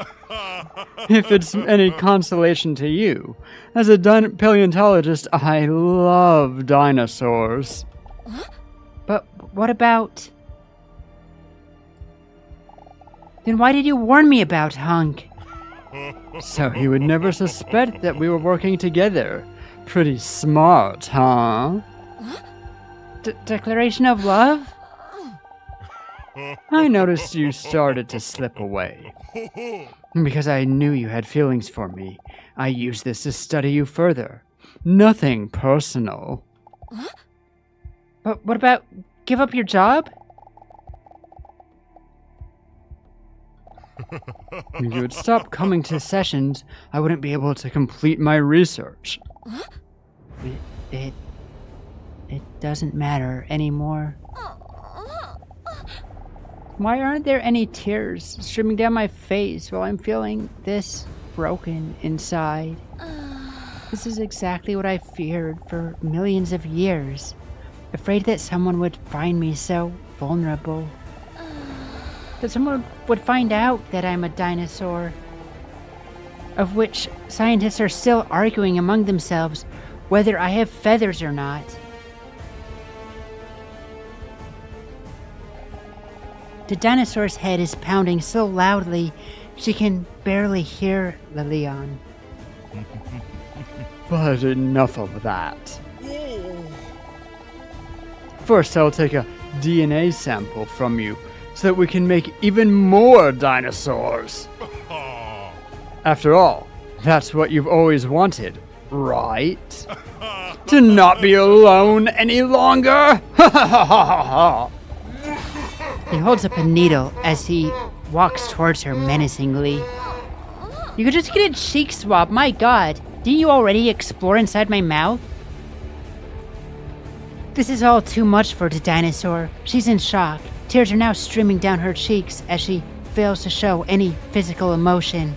If it's any consolation to you, as a paleontologist, I love dinosaurs. But what about... Then why did you warn me about Hunk? So he would never suspect that we were working together. Pretty smart, huh? Declaration of love? I noticed you started to slip away. Because I knew you had feelings for me, I used this to study you further. Nothing personal. But what about give up your job? If you would stop coming to sessions, I wouldn't be able to complete my research. It doesn't matter anymore. Why aren't there any tears streaming down my face while I'm feeling this broken inside? This is exactly what I feared for millions of years. Afraid that someone would find me so vulnerable. That someone would find out that I'm a dinosaur. Of which scientists are still arguing among themselves whether I have feathers or not. The dinosaur's head is pounding so loudly she can barely hear the Leon. But enough of that. First, I'll take a DNA sample from you so that we can make even more dinosaurs. After all, that's what you've always wanted, right? To not be alone any longer? He holds up a needle as he walks towards her menacingly. You could just get a cheek swab, my god. Didn't you already explore inside my mouth? This is all too much for the dinosaur. She's in shock. Tears are now streaming down her cheeks as she fails to show any physical emotion.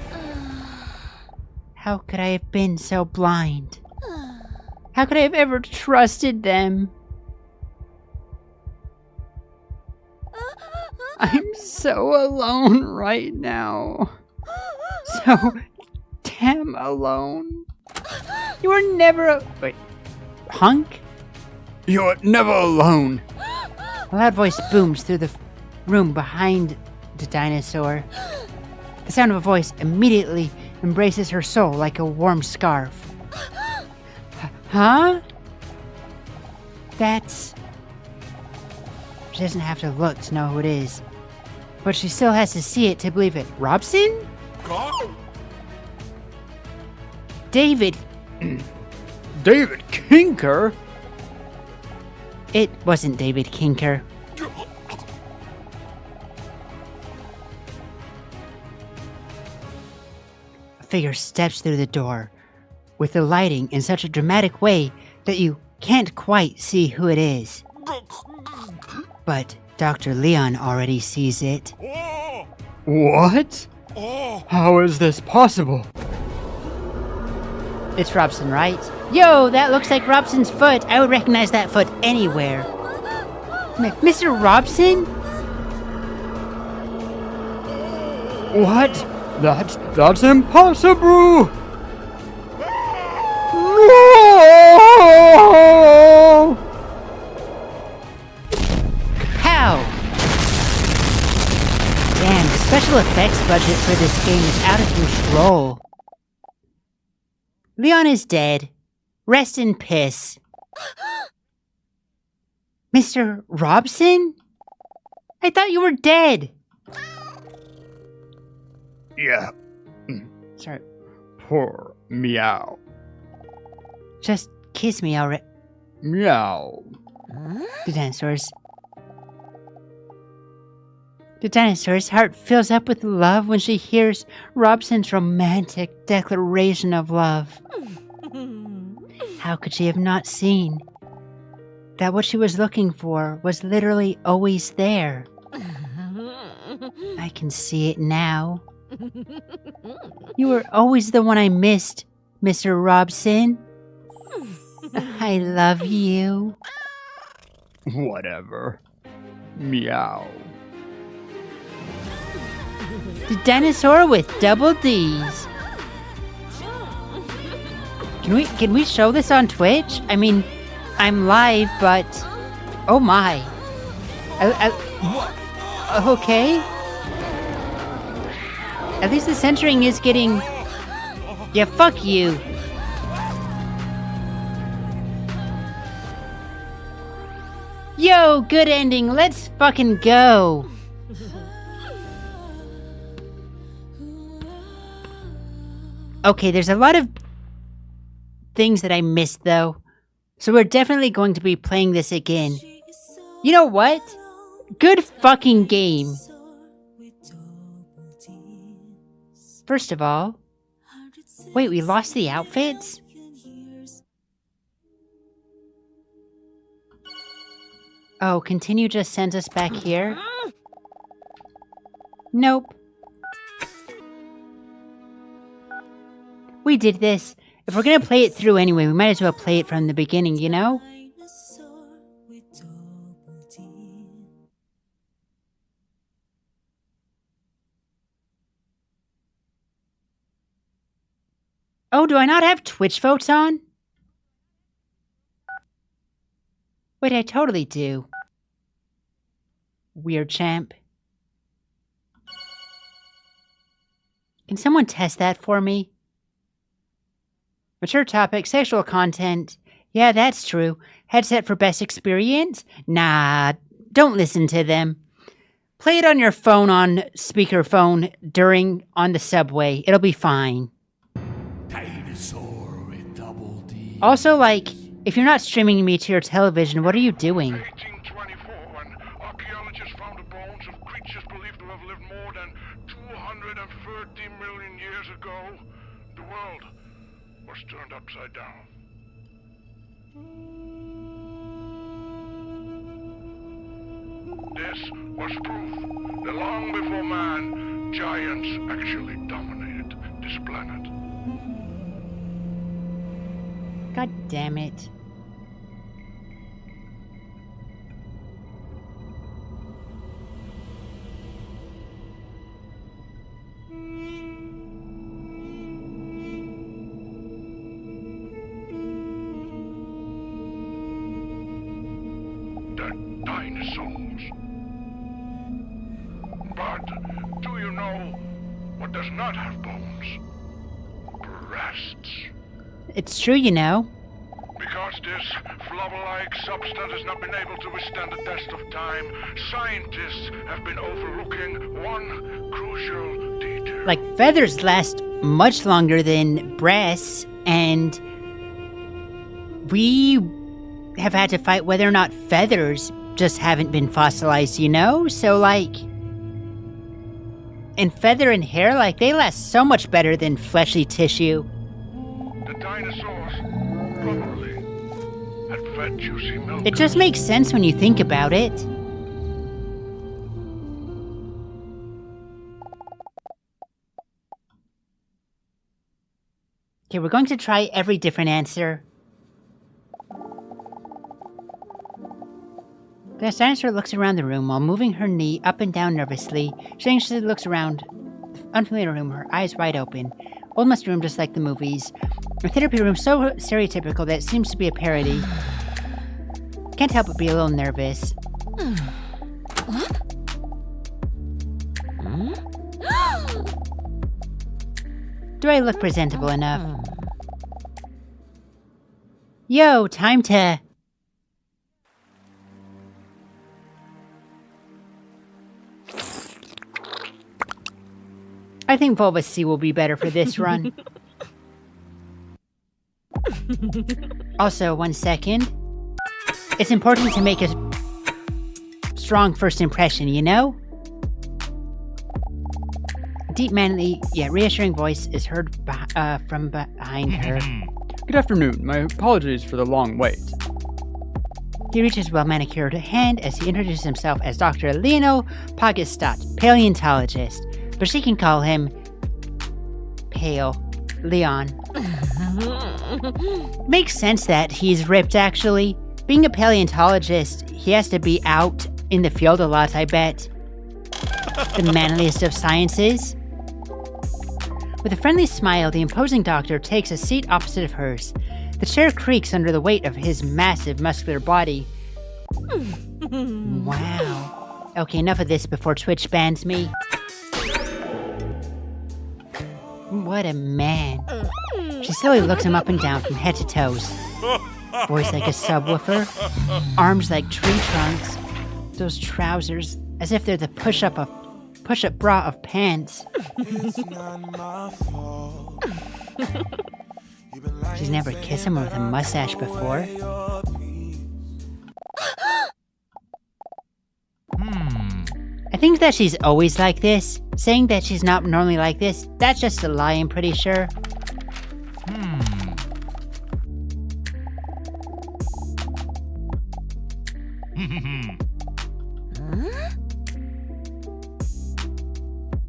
How could I have been so blind? How could I have ever trusted them? I'm so alone right now. So damn alone. You were never wait, punk? You're never alone. A loud voice booms through the room behind the dinosaur. The sound of a voice immediately embraces her soul like a warm scarf. Huh? That's... She doesn't have to look to know who it is. But she still has to see it to believe it. Robson? David. David Kinker? It wasn't David Kinker. A figure steps through the door, with the lighting in such a dramatic way that you can't quite see who it is. But Dr. Leon already sees it. What? How is this possible? It's Robson, right? Yo, that looks like Robson's foot. I would recognize that foot anywhere. Mr. Robson? What? That's impossible! No! How? Damn, the special effects budget for this game is out of control. Leon is dead. Rest in piss. Mr. Robson? I thought you were dead. Yeah. Sorry. Poor meow. Just kiss me already. Meow. The dinosaur's heart fills up with love when she hears Robson's romantic declaration of love. How could she have not seen that what she was looking for was literally always there? I can see it now. You were always the one I missed, Mr. Robson. I love you. Whatever. Meow. The dinosaur with double D's. Can we show this on Twitch? I mean, I'm live, but oh my. Okay. At least the censoring is getting. Yeah, fuck you. Yo, good ending. Let's fucking go. Okay, there's a lot of things that I missed, though. So we're definitely going to be playing this again. You know what? Good fucking game. First of all... Wait, we lost the outfits? Oh, continue just sent us back here? Nope. We did this. If we're gonna play it through anyway, we might as well play it from the beginning, you know? Oh, do I not have Twitch votes on? Wait, I totally do. Weird champ. Can someone test that for me? Mature topic, sexual content. Yeah, that's true. Headset for best experience? Nah, don't listen to them. Play it on your phone on speakerphone on the subway. It'll be fine. Dinosaur with double D. Also, like, if you're not streaming me to your television, what are you doing? 1824, when archaeologists found the bones of creatures believed to have lived more than 230 million years ago, the world was turned upside down. This was proof that long before man, giants actually dominated this planet. God damn it. The dinosaurs. But do you know what does not have bones? Breasts. It's true, you know. Because this flubber-like substance has not been able to withstand the test of time, scientists have been overlooking one crucial detail. Like, feathers last much longer than breasts, and we have had to fight whether or not feathers just haven't been fossilized, you know? So, like, and feather and hair, like, they last so much better than fleshy tissue. The dinosaurs probably had fed juicy milk. It just makes sense when you think about it. Okay, we're going to try every different answer. The dinosaur looks around the room while moving her knee up and down nervously. She anxiously looks around the unfamiliar room, her eyes wide open. Old musty room just like the movies. A therapy room so stereotypical that it seems to be a parody. Can't help but be a little nervous. Do I look presentable enough? Yo, time to... I think Vulva C will be better for this run. Also, 1 second. It's important to make a strong first impression, you know? Deep, manly, yet reassuring voice is heard from behind her. Good afternoon. My apologies for the long wait. He reaches well-manicured hand as he introduces himself as Dr. Lionel Poggestad, paleontologist. But she can call him Pale Leon. Makes sense that he's ripped, actually. Being a paleontologist, he has to be out in the field a lot, I bet. The manliest of sciences. With a friendly smile, the imposing doctor takes a seat opposite of hers. The chair creaks under the weight of his massive, muscular body. Wow. Okay, enough of this before Twitch bans me. What a man. She slowly looks him up and down from head to toes. Voice like a subwoofer. Arms like tree trunks. Those trousers, as if they're the push-up bra of pants. She's never kissed him with a mustache before. I think that she's always like this. Saying that she's not normally like this, that's just a lie, I'm pretty sure.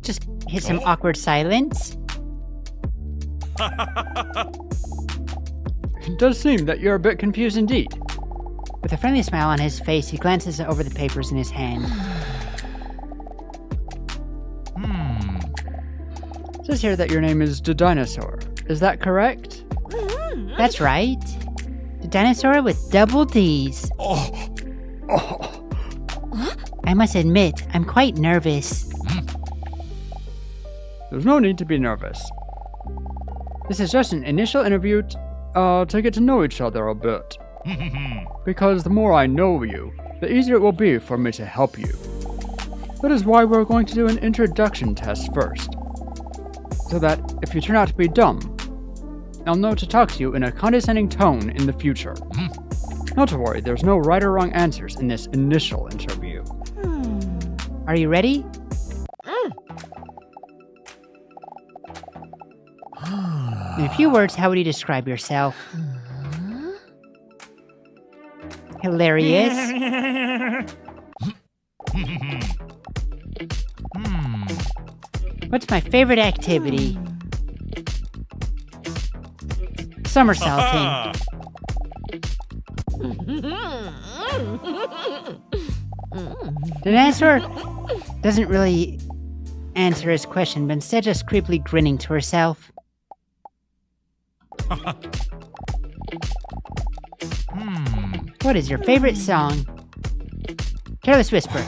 Just hit some awkward silence. It does seem that you're a bit confused indeed. With a friendly smile on his face, he glances over the papers in his hand. It says here that your name is the Dinosaur. Is that correct? That's right. The dinosaur with double D's. I must admit, I'm quite nervous. There's no need to be nervous. This is just an initial interview to get to know each other a bit. Because the more I know you, the easier it will be for me to help you. That is why we're going to do an introduction test first. So that if you turn out to be dumb, I'll know to talk to you in a condescending tone in the future. Not to worry, there's no right or wrong answers in this initial interview. Are you ready? In a few words, how would you describe yourself? Hilarious. What's my favorite activity? Somersaulting. The dinosaur doesn't really answer his question, but instead just creepily grinning to herself. What is your favorite song? Careless Whisper.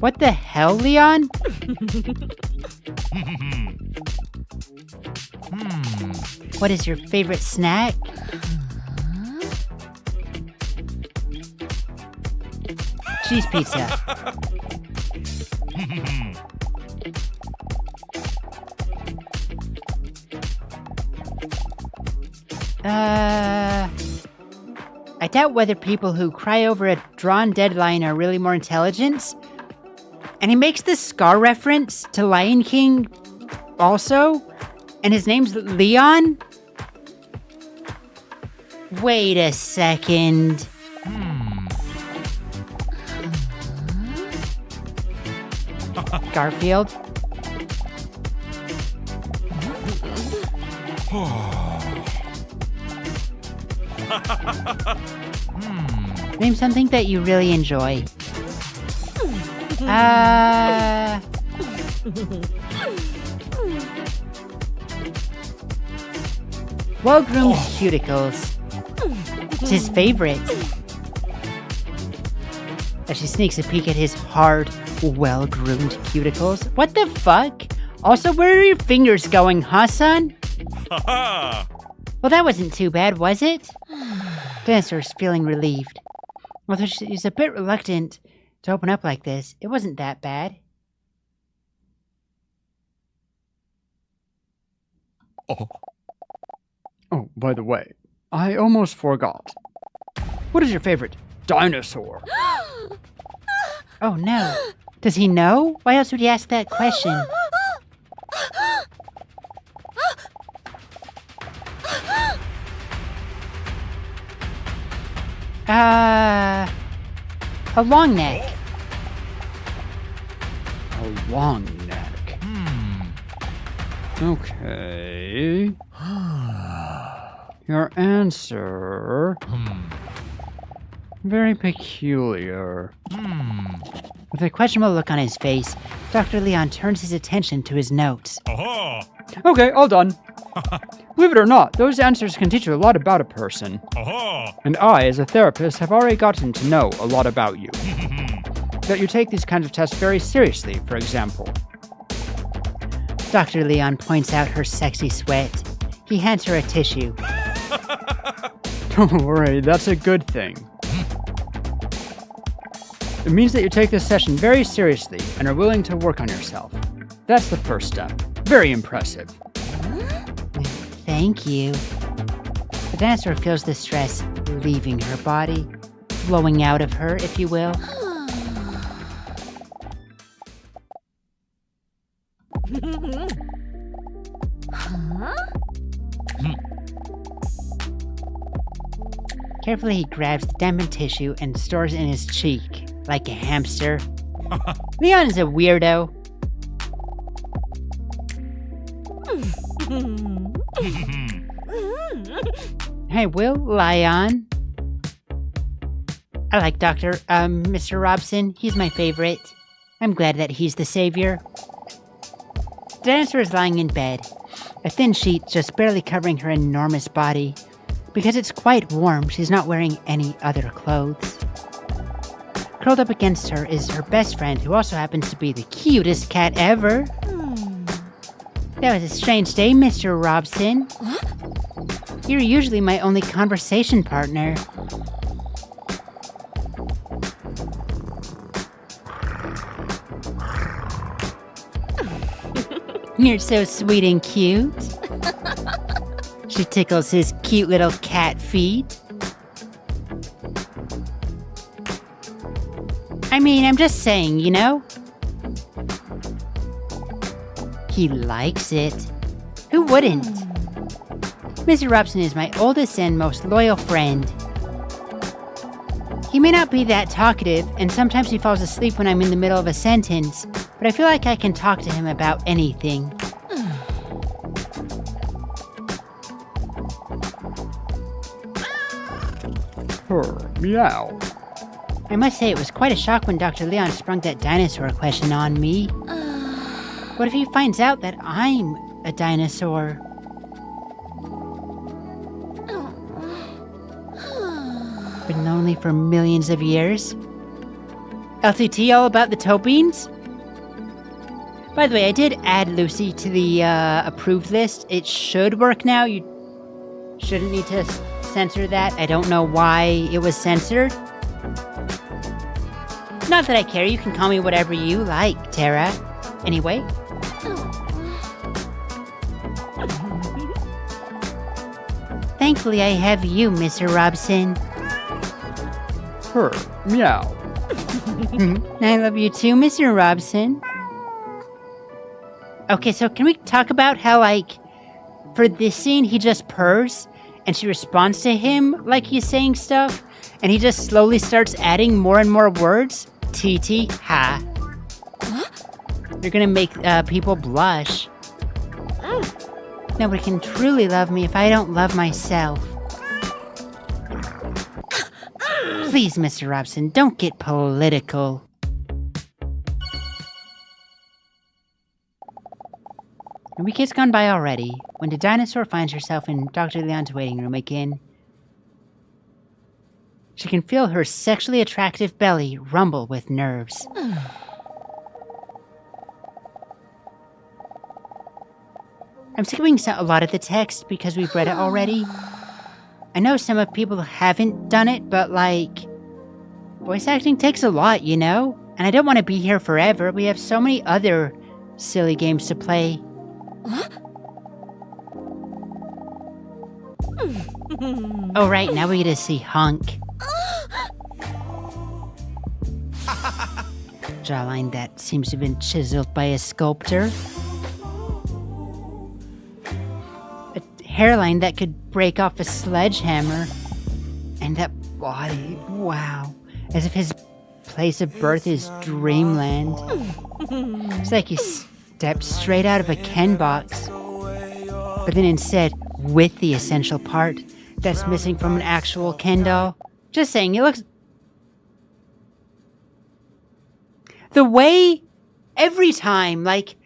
What the hell, Leon? What is your favorite snack? Cheese pizza. I doubt whether people who cry over a drawn deadline are really more intelligent. And he makes this Scar reference to Lion King also, and his name's Leon? Wait a second. Garfield? Name something that you really enjoy. Well-groomed cuticles. It's his favorite. As she sneaks a peek at his hard, well-groomed cuticles. What the fuck? Also, where are your fingers going, huh, son? Well, that wasn't too bad, was it? Dinosaur's feeling relieved. Although she's a bit reluctant to open up like this, it wasn't that bad. Oh, by the way, I almost forgot. What is your favorite dinosaur? Oh no. Does he know? Why else would he ask that question? A long neck. A long neck. Okay. Your answer... very peculiar. With a questionable look on his face, Dr. Leon turns his attention to his notes. Okay, all done. Believe it or not, those answers can teach you a lot about a person. And I, as a therapist, have already gotten to know a lot about you. That you take these kinds of tests very seriously, for example. Dr. Leon points out her sexy sweat. He hands her a tissue. Don't worry, that's a good thing. It means that you take this session very seriously and are willing to work on yourself. That's the first step. Very impressive. Thank you. The dinosaur feels the stress leaving her body, flowing out of her, if you will. Carefully, he grabs the dampened tissue and stores it in his cheek, like a hamster. Leon is a weirdo. Hey, Will, lie on. I like Mr. Robson. He's my favorite. I'm glad that he's the savior. The dinosaur is lying in bed, a thin sheet just barely covering her enormous body. Because it's quite warm, she's not wearing any other clothes. Curled up against her is her best friend, who also happens to be the cutest cat ever. That was a strange day, Mr. Robson. You're usually my only conversation partner. You're so sweet and cute. She tickles his cute little cat feet. I mean, I'm just saying, you know? He likes it. Who wouldn't? Mr. Robson is my oldest and most loyal friend. He may not be that talkative, and sometimes he falls asleep when I'm in the middle of a sentence, but I feel like I can talk to him about anything. Meow. I must say it was quite a shock when Dr. Leon sprung that dinosaur question on me. What if he finds out that I'm a dinosaur? Been lonely for millions of years. LTT all about the toe beans? By the way, I did add Lucy to the approved list. It should work now. You shouldn't need to censor that. I don't know why it was censored. Not that I care. You can call me whatever you like, Tara. Anyway. Thankfully, I have you, Mr. Robson. Meow. I love you too, Mr. Robson. Okay, so can we talk about how, like, for this scene, he just purrs, and she responds to him like he's saying stuff, and he just slowly starts adding more and more words? TT, ha. You're gonna make people blush. Nobody can truly love me if I don't love myself. Please, Mr. Robson, don't get political. A week has gone by already, when the dinosaur finds herself in Dr. Leon's waiting room again. She can feel her sexually attractive belly rumble with nerves. I'm skipping a lot of the text because we've read it already. I know some of people haven't done it, but like, voice acting takes a lot, you know? And I don't want to be here forever. We have so many other silly games to play. Oh right, now we get to see Hunk. Jawline that seems to have been chiseled by a sculptor. A hairline that could break off a sledgehammer. And that body, wow. As if his place of birth is dreamland. It's like he stepped straight out of a Ken box. But then instead, with the essential part that's missing from an actual Ken doll. Just saying, it looks... The way, every time, like...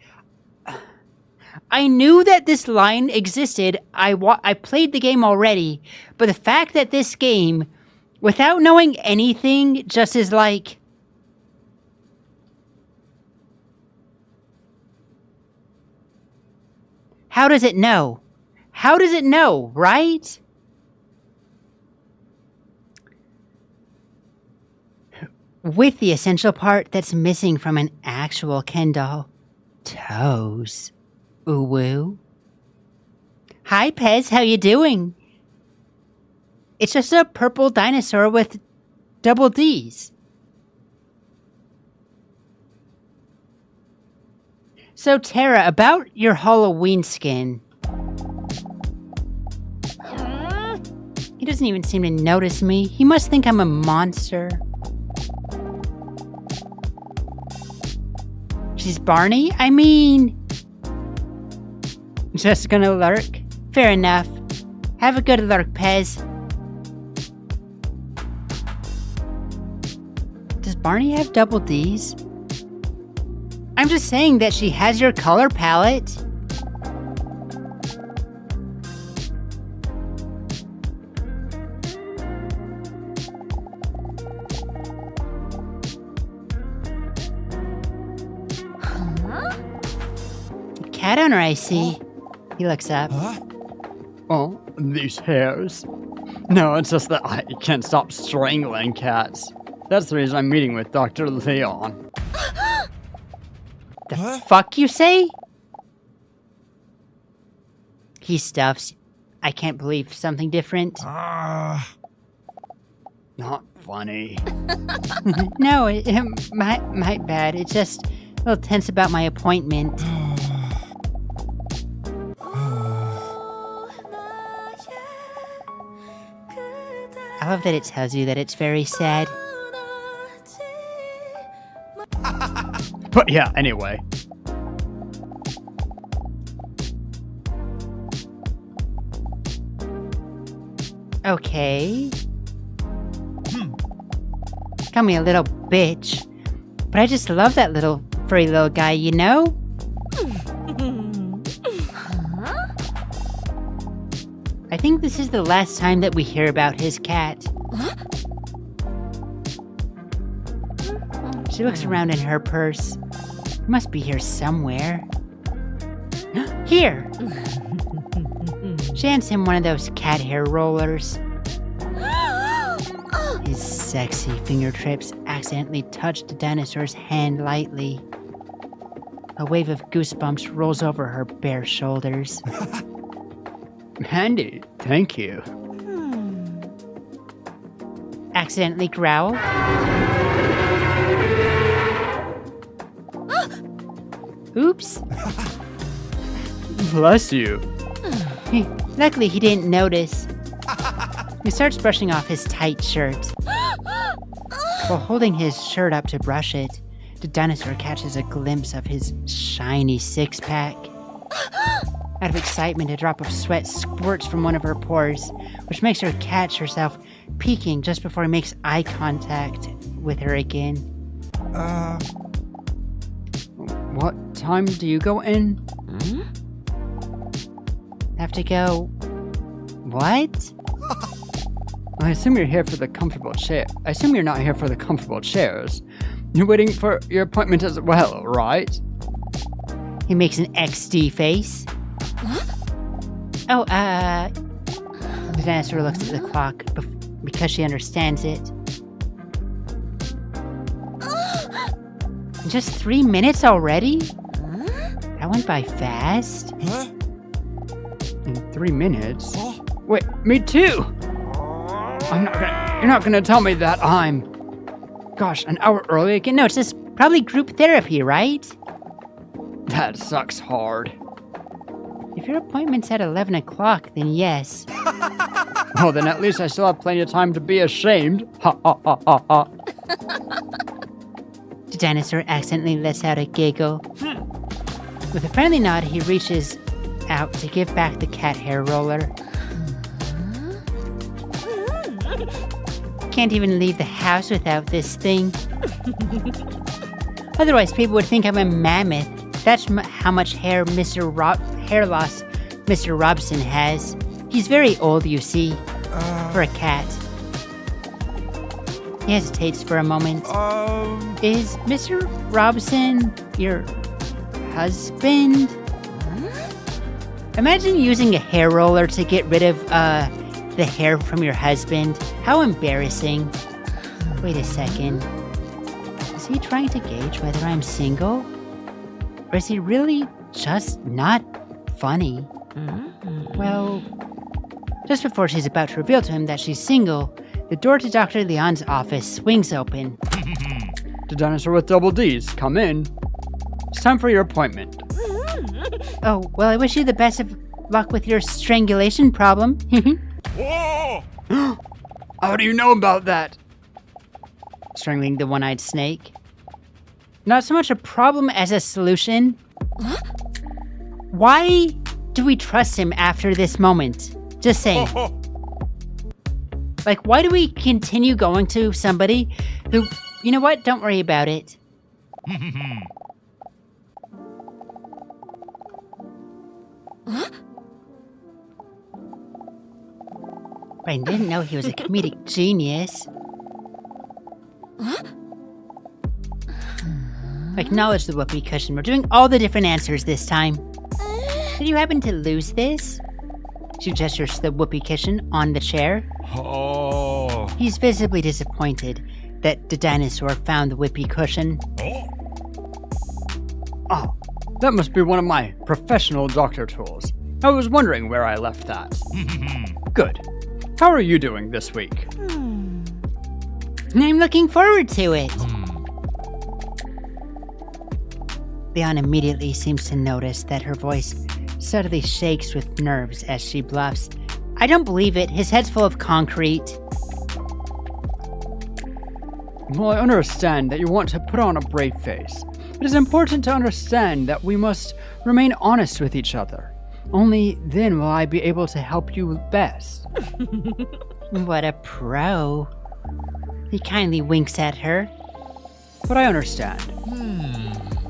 I knew that this line existed. I played the game already. But the fact that this game, without knowing anything, just is like... How does it know? How does it know, right? With the essential part that's missing from an actual Ken doll. Toes. Ooh woo. Hi Pez, how you doing? It's just a purple dinosaur with double D's. So Tara, about your Halloween skin. He doesn't even seem to notice me. He must think I'm a monster. She's Barney? I mean... Just gonna lurk? Fair enough. Have a good lurk, Pez. Does Barney have double D's? I'm just saying that she has your color palette. Cat owner, I see. He looks up. Oh, these hairs. No, it's just that I can't stop strangling cats. That's the reason I'm meeting with Dr. Leon. The fuck you say? He stuffs. I can't believe something different. Not funny. No, my bad. It's just a little tense about my appointment. I love that it tells you that it's very sad. But yeah, anyway. Okay. Call me a little bitch. But I just love that little furry little guy, you know? I think this is the last time that we hear about his cat. She looks around in her purse. It must be here somewhere. Here! She hands him one of those cat hair rollers. His sexy fingertips accidentally touch the dinosaur's hand lightly. A wave of goosebumps rolls over her bare shoulders. Handy, thank you. Accidentally growl. Oops. Bless you. Luckily, he didn't notice. He starts brushing off his tight shirt. While holding his shirt up to brush it, the dinosaur catches a glimpse of his shiny six-pack. Out of excitement, a drop of sweat squirts from one of her pores, which makes her catch herself peeking just before he makes eye contact with her again. What time do you go in? Have to go... What? I assume you're here for the comfortable chair. I assume you're not here for the comfortable chairs. You're waiting for your appointment as well, right? He makes an XD face. Oh, The dinosaur looks at the clock because she understands it. Just 3 minutes already? That went by fast. In 3 minutes? Wait, me too! You're not gonna tell me that I'm... Gosh, an hour early again? No, it's just probably group therapy, right? That sucks hard. If your appointment's at 11 o'clock, then yes. Oh, then at least I still have plenty of time to be ashamed. Ha ha ha ha ha. The dinosaur accidentally lets out a giggle. With a friendly nod, he reaches out to give back the cat hair roller. Can't even leave the house without this thing. Otherwise, people would think I'm a mammoth. That's how much hair hair loss Mr. Robson has. He's very old, you see, for a cat. He hesitates for a moment. Is Mr. Robson your husband? Imagine using a hair roller to get rid of the hair from your husband. How embarrassing. Wait a second. Is he trying to gauge whether I'm single? Or is he really just not funny? Well, just before she's about to reveal to him that she's single, the door to Dr. Leon's office swings open. The dinosaur with double D's, come in. It's time for your appointment. Oh, well, I wish you the best of luck with your strangulation problem. How do you know about that? Strangling the one-eyed snake. Not so much a problem as a solution. Why do we trust him after this moment? Just saying. Like, why do we continue going to somebody who, you know what? Don't worry about it. I didn't know he was a comedic genius. Acknowledge the whoopee cushion. We're doing all the different answers this time. Did you happen to lose this? She gestures to the whoopee cushion on the chair. Oh. He's visibly disappointed that the dinosaur found the whoopee cushion. Oh, that must be one of my professional doctor tools. I was wondering where I left that. Good. How are you doing this week? I'm looking forward to it. Leon immediately seems to notice that her voice subtly shakes with nerves as she bluffs. I don't believe it. His head's full of concrete. While I understand that you want to put on a brave face, it is important to understand that we must remain honest with each other. Only then will I be able to help you best. What a pro. He kindly winks at her. But I understand.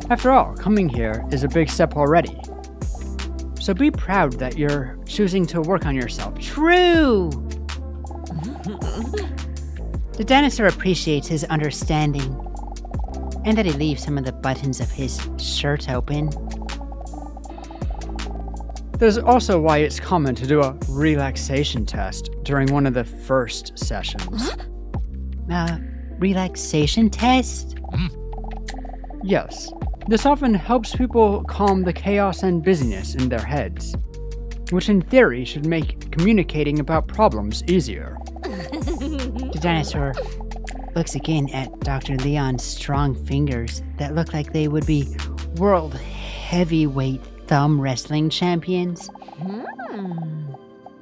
After all, coming here is a big step already. So be proud that you're choosing to work on yourself. True! The dinosaur appreciates his understanding, and that he leaves some of the buttons of his shirt open. That is also why it's common to do a relaxation test during one of the first sessions. Relaxation test? Yes, this often helps people calm the chaos and busyness in their heads, which in theory should make communicating about problems easier. The dinosaur looks again at Dr. Leon's strong fingers that look like they would be world heavyweight thumb wrestling champions.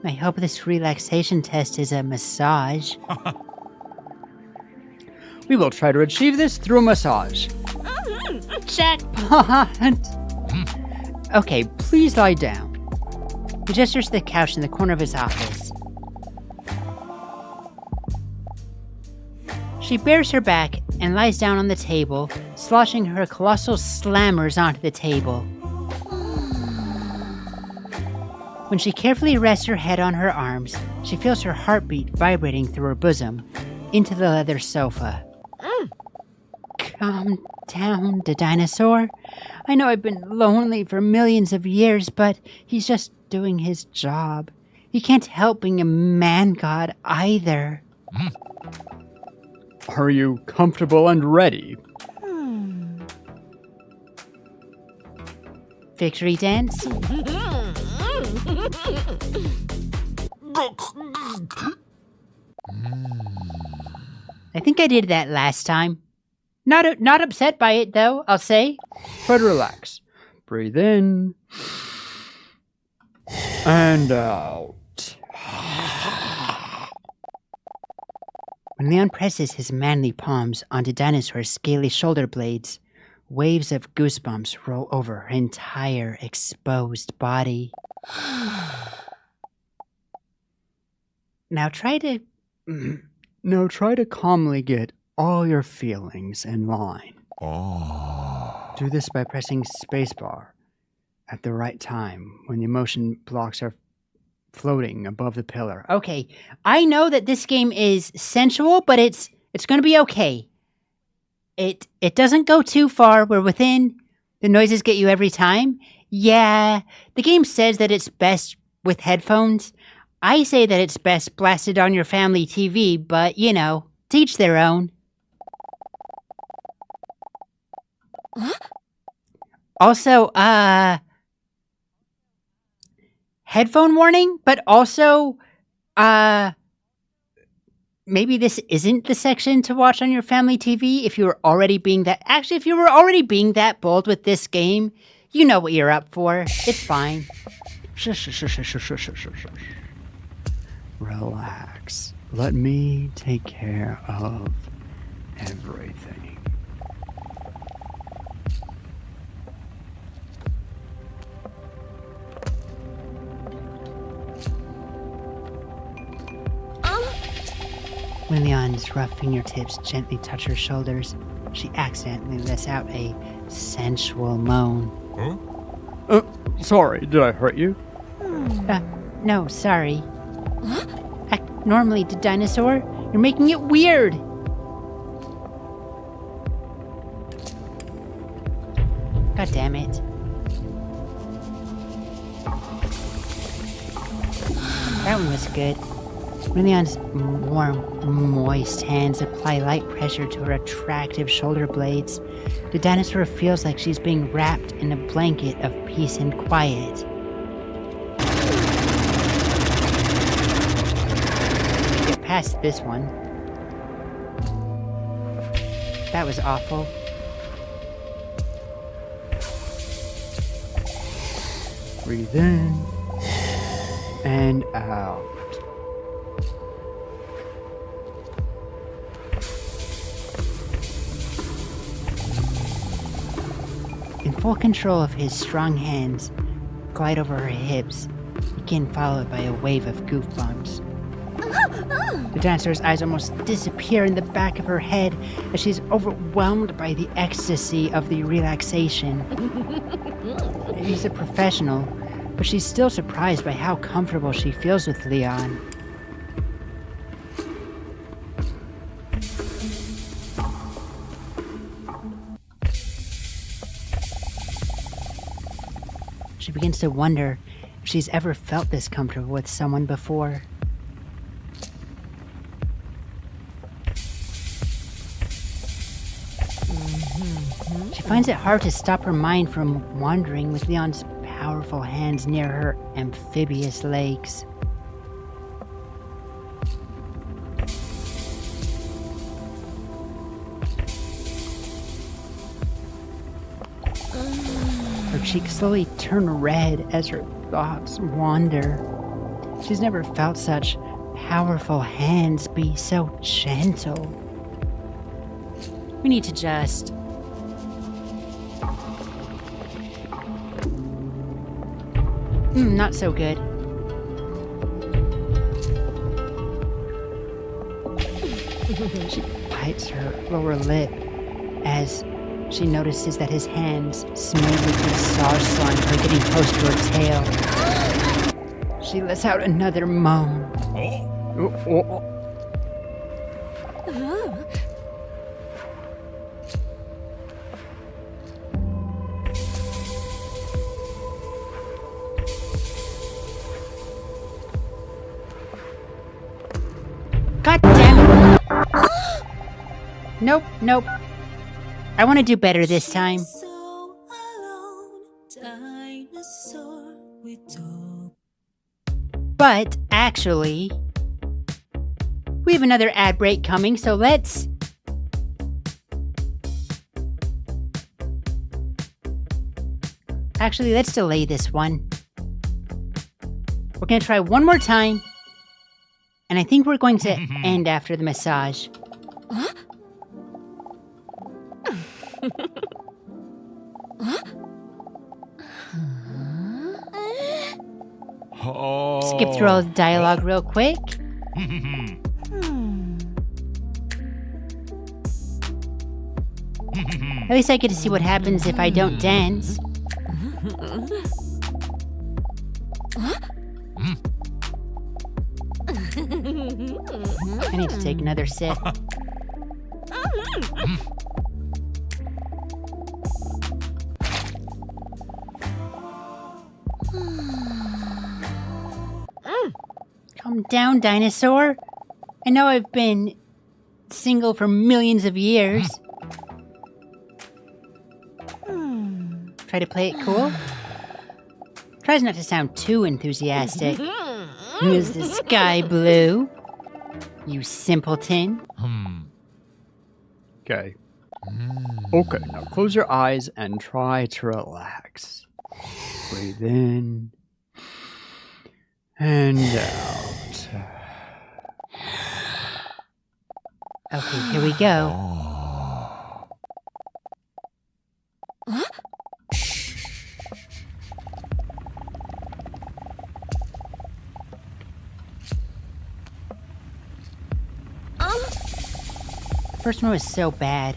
I hope this relaxation test is a massage. We will try to achieve this through a massage. Jackpot! Okay, please lie down. He gestures to the couch in the corner of his office. She bares her back and lies down on the table, sloshing her colossal slammers onto the table. When she carefully rests her head on her arms, she feels her heartbeat vibrating through her bosom into the leather sofa. Calm down, the dinosaur. I know I've been lonely for millions of years, but he's just doing his job. He can't help being a man god either. Are you comfortable and ready? Victory dance? I think I did that last time. Not upset by it, though, I'll say. Try to relax. Breathe in. And out. When Leon presses his manly palms onto Dinosaur's scaly shoulder blades, waves of goosebumps roll over her entire exposed body. Now try to calmly get all your feelings in line. Do this by pressing spacebar at the right time when the emotion blocks are floating above the pillar. Okay, I know that this game is sensual, but it's going to be okay. It doesn't go too far. We're within. The noises get you every time. Yeah, the game says that it's best with headphones. I say that it's best blasted on your family TV, but, you know, to each their own. Also, headphone warning, but also, maybe this isn't the section to watch on your family TV if you were already being that... Actually, if you were already being that bold with this game, you know what you're up for. It's fine. Relax. Let me take care of everything. When Leon's rough fingertips gently touch her shoulders, she accidentally lets out a sensual moan. Sorry, did I hurt you? No, sorry. Act normally, the dinosaur. You're making it weird. God damn it. That one was good. When Leon's warm, moist hands apply light pressure to her attractive shoulder blades, the dinosaur feels like she's being wrapped in a blanket of peace and quiet. Get past this one. That was awful. Breathe in and out. full control of his strong hands, glide over her hips, again followed by a wave of goof bumps. The dancer's eyes almost disappear in the back of her head as she's overwhelmed by the ecstasy of the relaxation. He's a professional, but she's still surprised by how comfortable she feels with Leon. She begins to wonder if she's ever felt this comfortable with someone before. She finds it hard to stop her mind from wandering with Leon's powerful hands near her amphibious legs. Her cheeks slowly turn red as her thoughts wander. She's never felt such powerful hands be so gentle. We need to just... not so good. She bites her lower lip as she notices that his hands smoothly massage slime her, getting close to her tail. She lets out another moan. God damn it! Nope, nope. I want to do better this time. So alone, dinosaur with dog. But, actually, we have another ad break coming, so let's... Actually, let's delay this one. We're going to try one more time, and I think we're going to end after the massage. Skip through all the dialogue real quick. At least I get to see what happens if I don't dance. I need to take another sip. Calm down, dinosaur. I know I've been single for millions of years. Try to play it cool. Tries not to sound too enthusiastic. Is the sky blue? You simpleton. Okay. Okay, now close your eyes and try to relax. Breathe in and out. Okay, here we go. First one was so bad.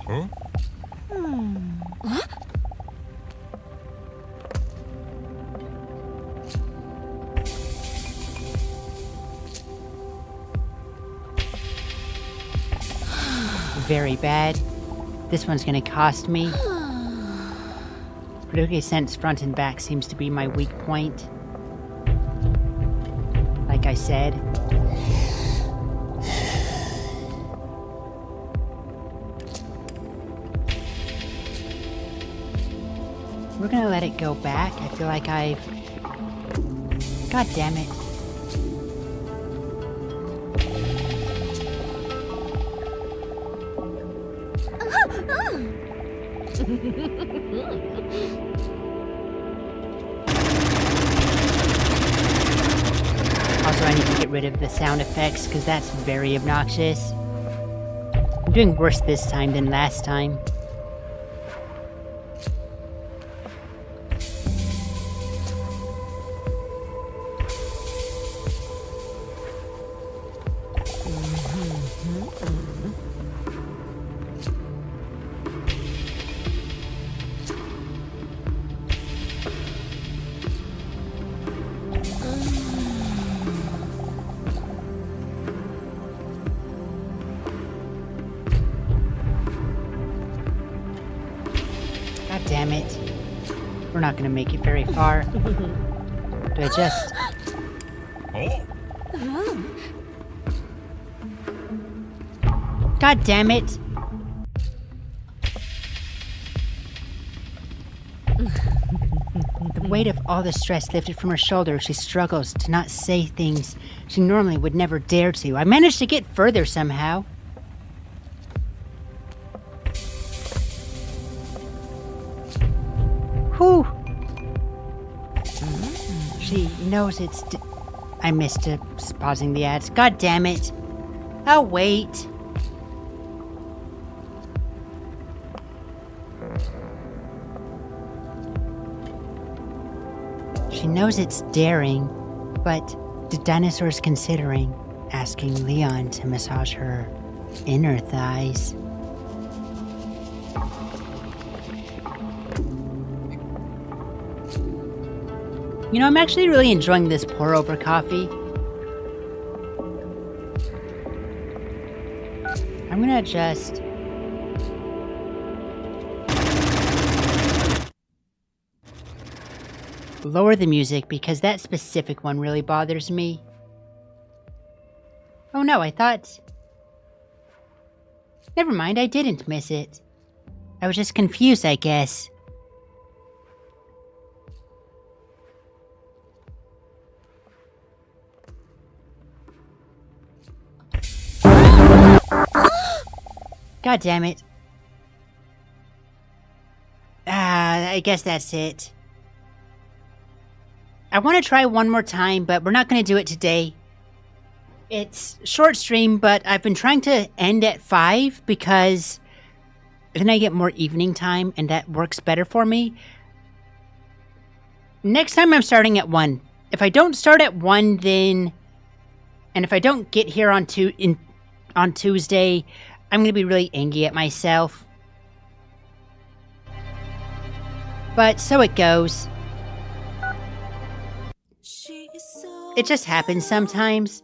Very bad. This one's gonna cost me. Produce sense front and back seems to be my weak point. Like I said. We're gonna let it go back. I feel like I've... God damn it. Also, I need to get rid of the sound effects because that's very obnoxious. I'm doing worse this time than last time. damn it. We're not gonna make it very far. Do I just... God damn it! The weight of all the stress lifted from her shoulders, she struggles to not say things she normally would never dare to. I managed to get further somehow. Whew! She knows it's... I missed pausing the ads. God damn it! I'll wait. She knows it's daring, but the dinosaur's considering asking Leon to massage her inner thighs. You know, I'm actually really enjoying this pour-over coffee. I'm gonna just... lower the music because that specific one really bothers me. Oh no, I thought... Never mind, I didn't miss it. I was just confused, I guess. God damn it. I guess that's it. I want to try one more time, but we're not going to do it today. It's short stream, but I've been trying to end at 5 because then I get more evening time and that works better for me. Next time I'm starting at 1. If I don't start at 1, then... And if I don't get here on Tuesday, I'm going to be really angry at myself. But so it goes. It just happens sometimes.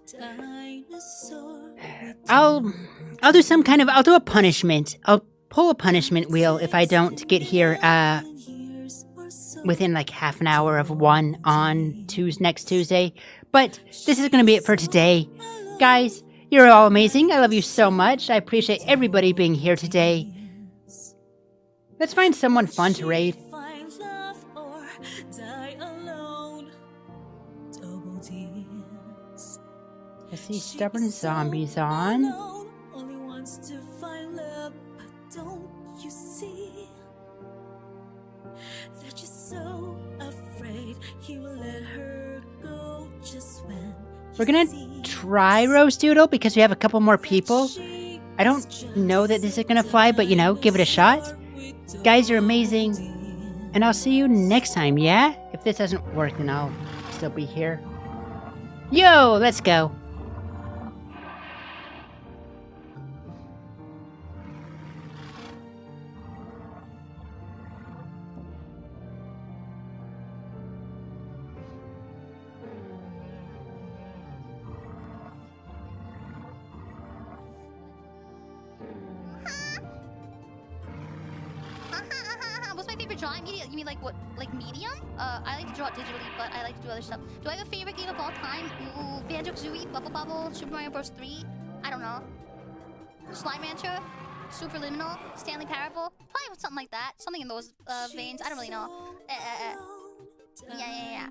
I'll do some kind of... I'll do a punishment. I'll pull a punishment wheel if I don't get here within like half an hour of 1 on next Tuesday. But this is going to be it for today. Guys, you're all amazing. I love you so much. I appreciate everybody being here today. Let's find someone fun to raid. I see stubborn zombies on. Only wants to find love, but don't you see that you're so afraid he will let her go just when we're gonna try Rose Doodle because we have a couple more people. I don't know that this is gonna fly, but you know, give it a shot. Guys, you're amazing. And I'll see you next time, yeah? If this doesn't work, then I'll still be here. Yo, let's go. What's my favorite drawing media? You mean like what? Like medium? I like to draw it digitally, but I like to do other stuff. Do I have a favorite game of all time? Ooh, Banjo-Kazooie, Bubble Bubble, Super Mario Bros. 3? I don't know. Slime Rancher? Superliminal? Stanley Parable? Probably something like that. Something in those veins. I don't really know. Yeah.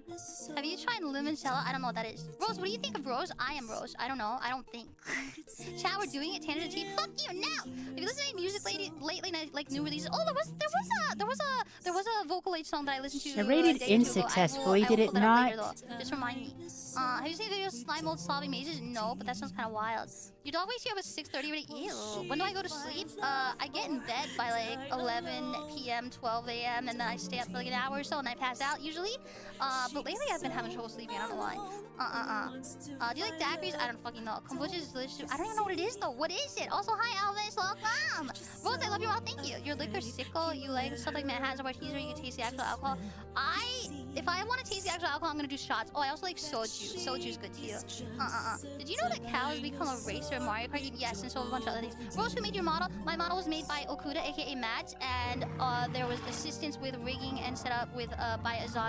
Have you tried limoncello? I don't know what that is. Rose, what do you think of Rose? I am Rose. I don't know. I don't think. Chat, we're doing it. Tangent Tea. Fuck you now. Have you listened to any music lately? Like new releases? Oh, there was a Vocal Age song that I listened to. I rated in successfully. Did it not? Later, just remind me. Have you seen videos of slime mold solving mazes? No, but that sounds kind of wild. Your dog wakes you up at 6:30 already. Ew. When do I go to sleep? I get in bed by like 11 p.m., 12 a.m., and then I stay up for like an hour or so, and I pass out usually. usually. But lately I've been having trouble sleeping. I don't know why. Do you like daiquiris? I don't fucking know. Kombucha is delicious. I don't even know what it is though. What is it? Also, hi Alvin, welcome. Rose, I love your mouth. Thank you. Your liquor sickle. You like stuff like Manhattan's or Martinis, where you can taste the actual alcohol. If I want to taste the actual alcohol, I'm gonna do shots. Oh, I also like soju. Soju's good too. Did you know that cows become a racer in Mario Kart? Yes, and so a bunch of other things. Rose, who made your model? My model was made by Okuda, aka Matt, and there was assistance with rigging and set up with by Azad.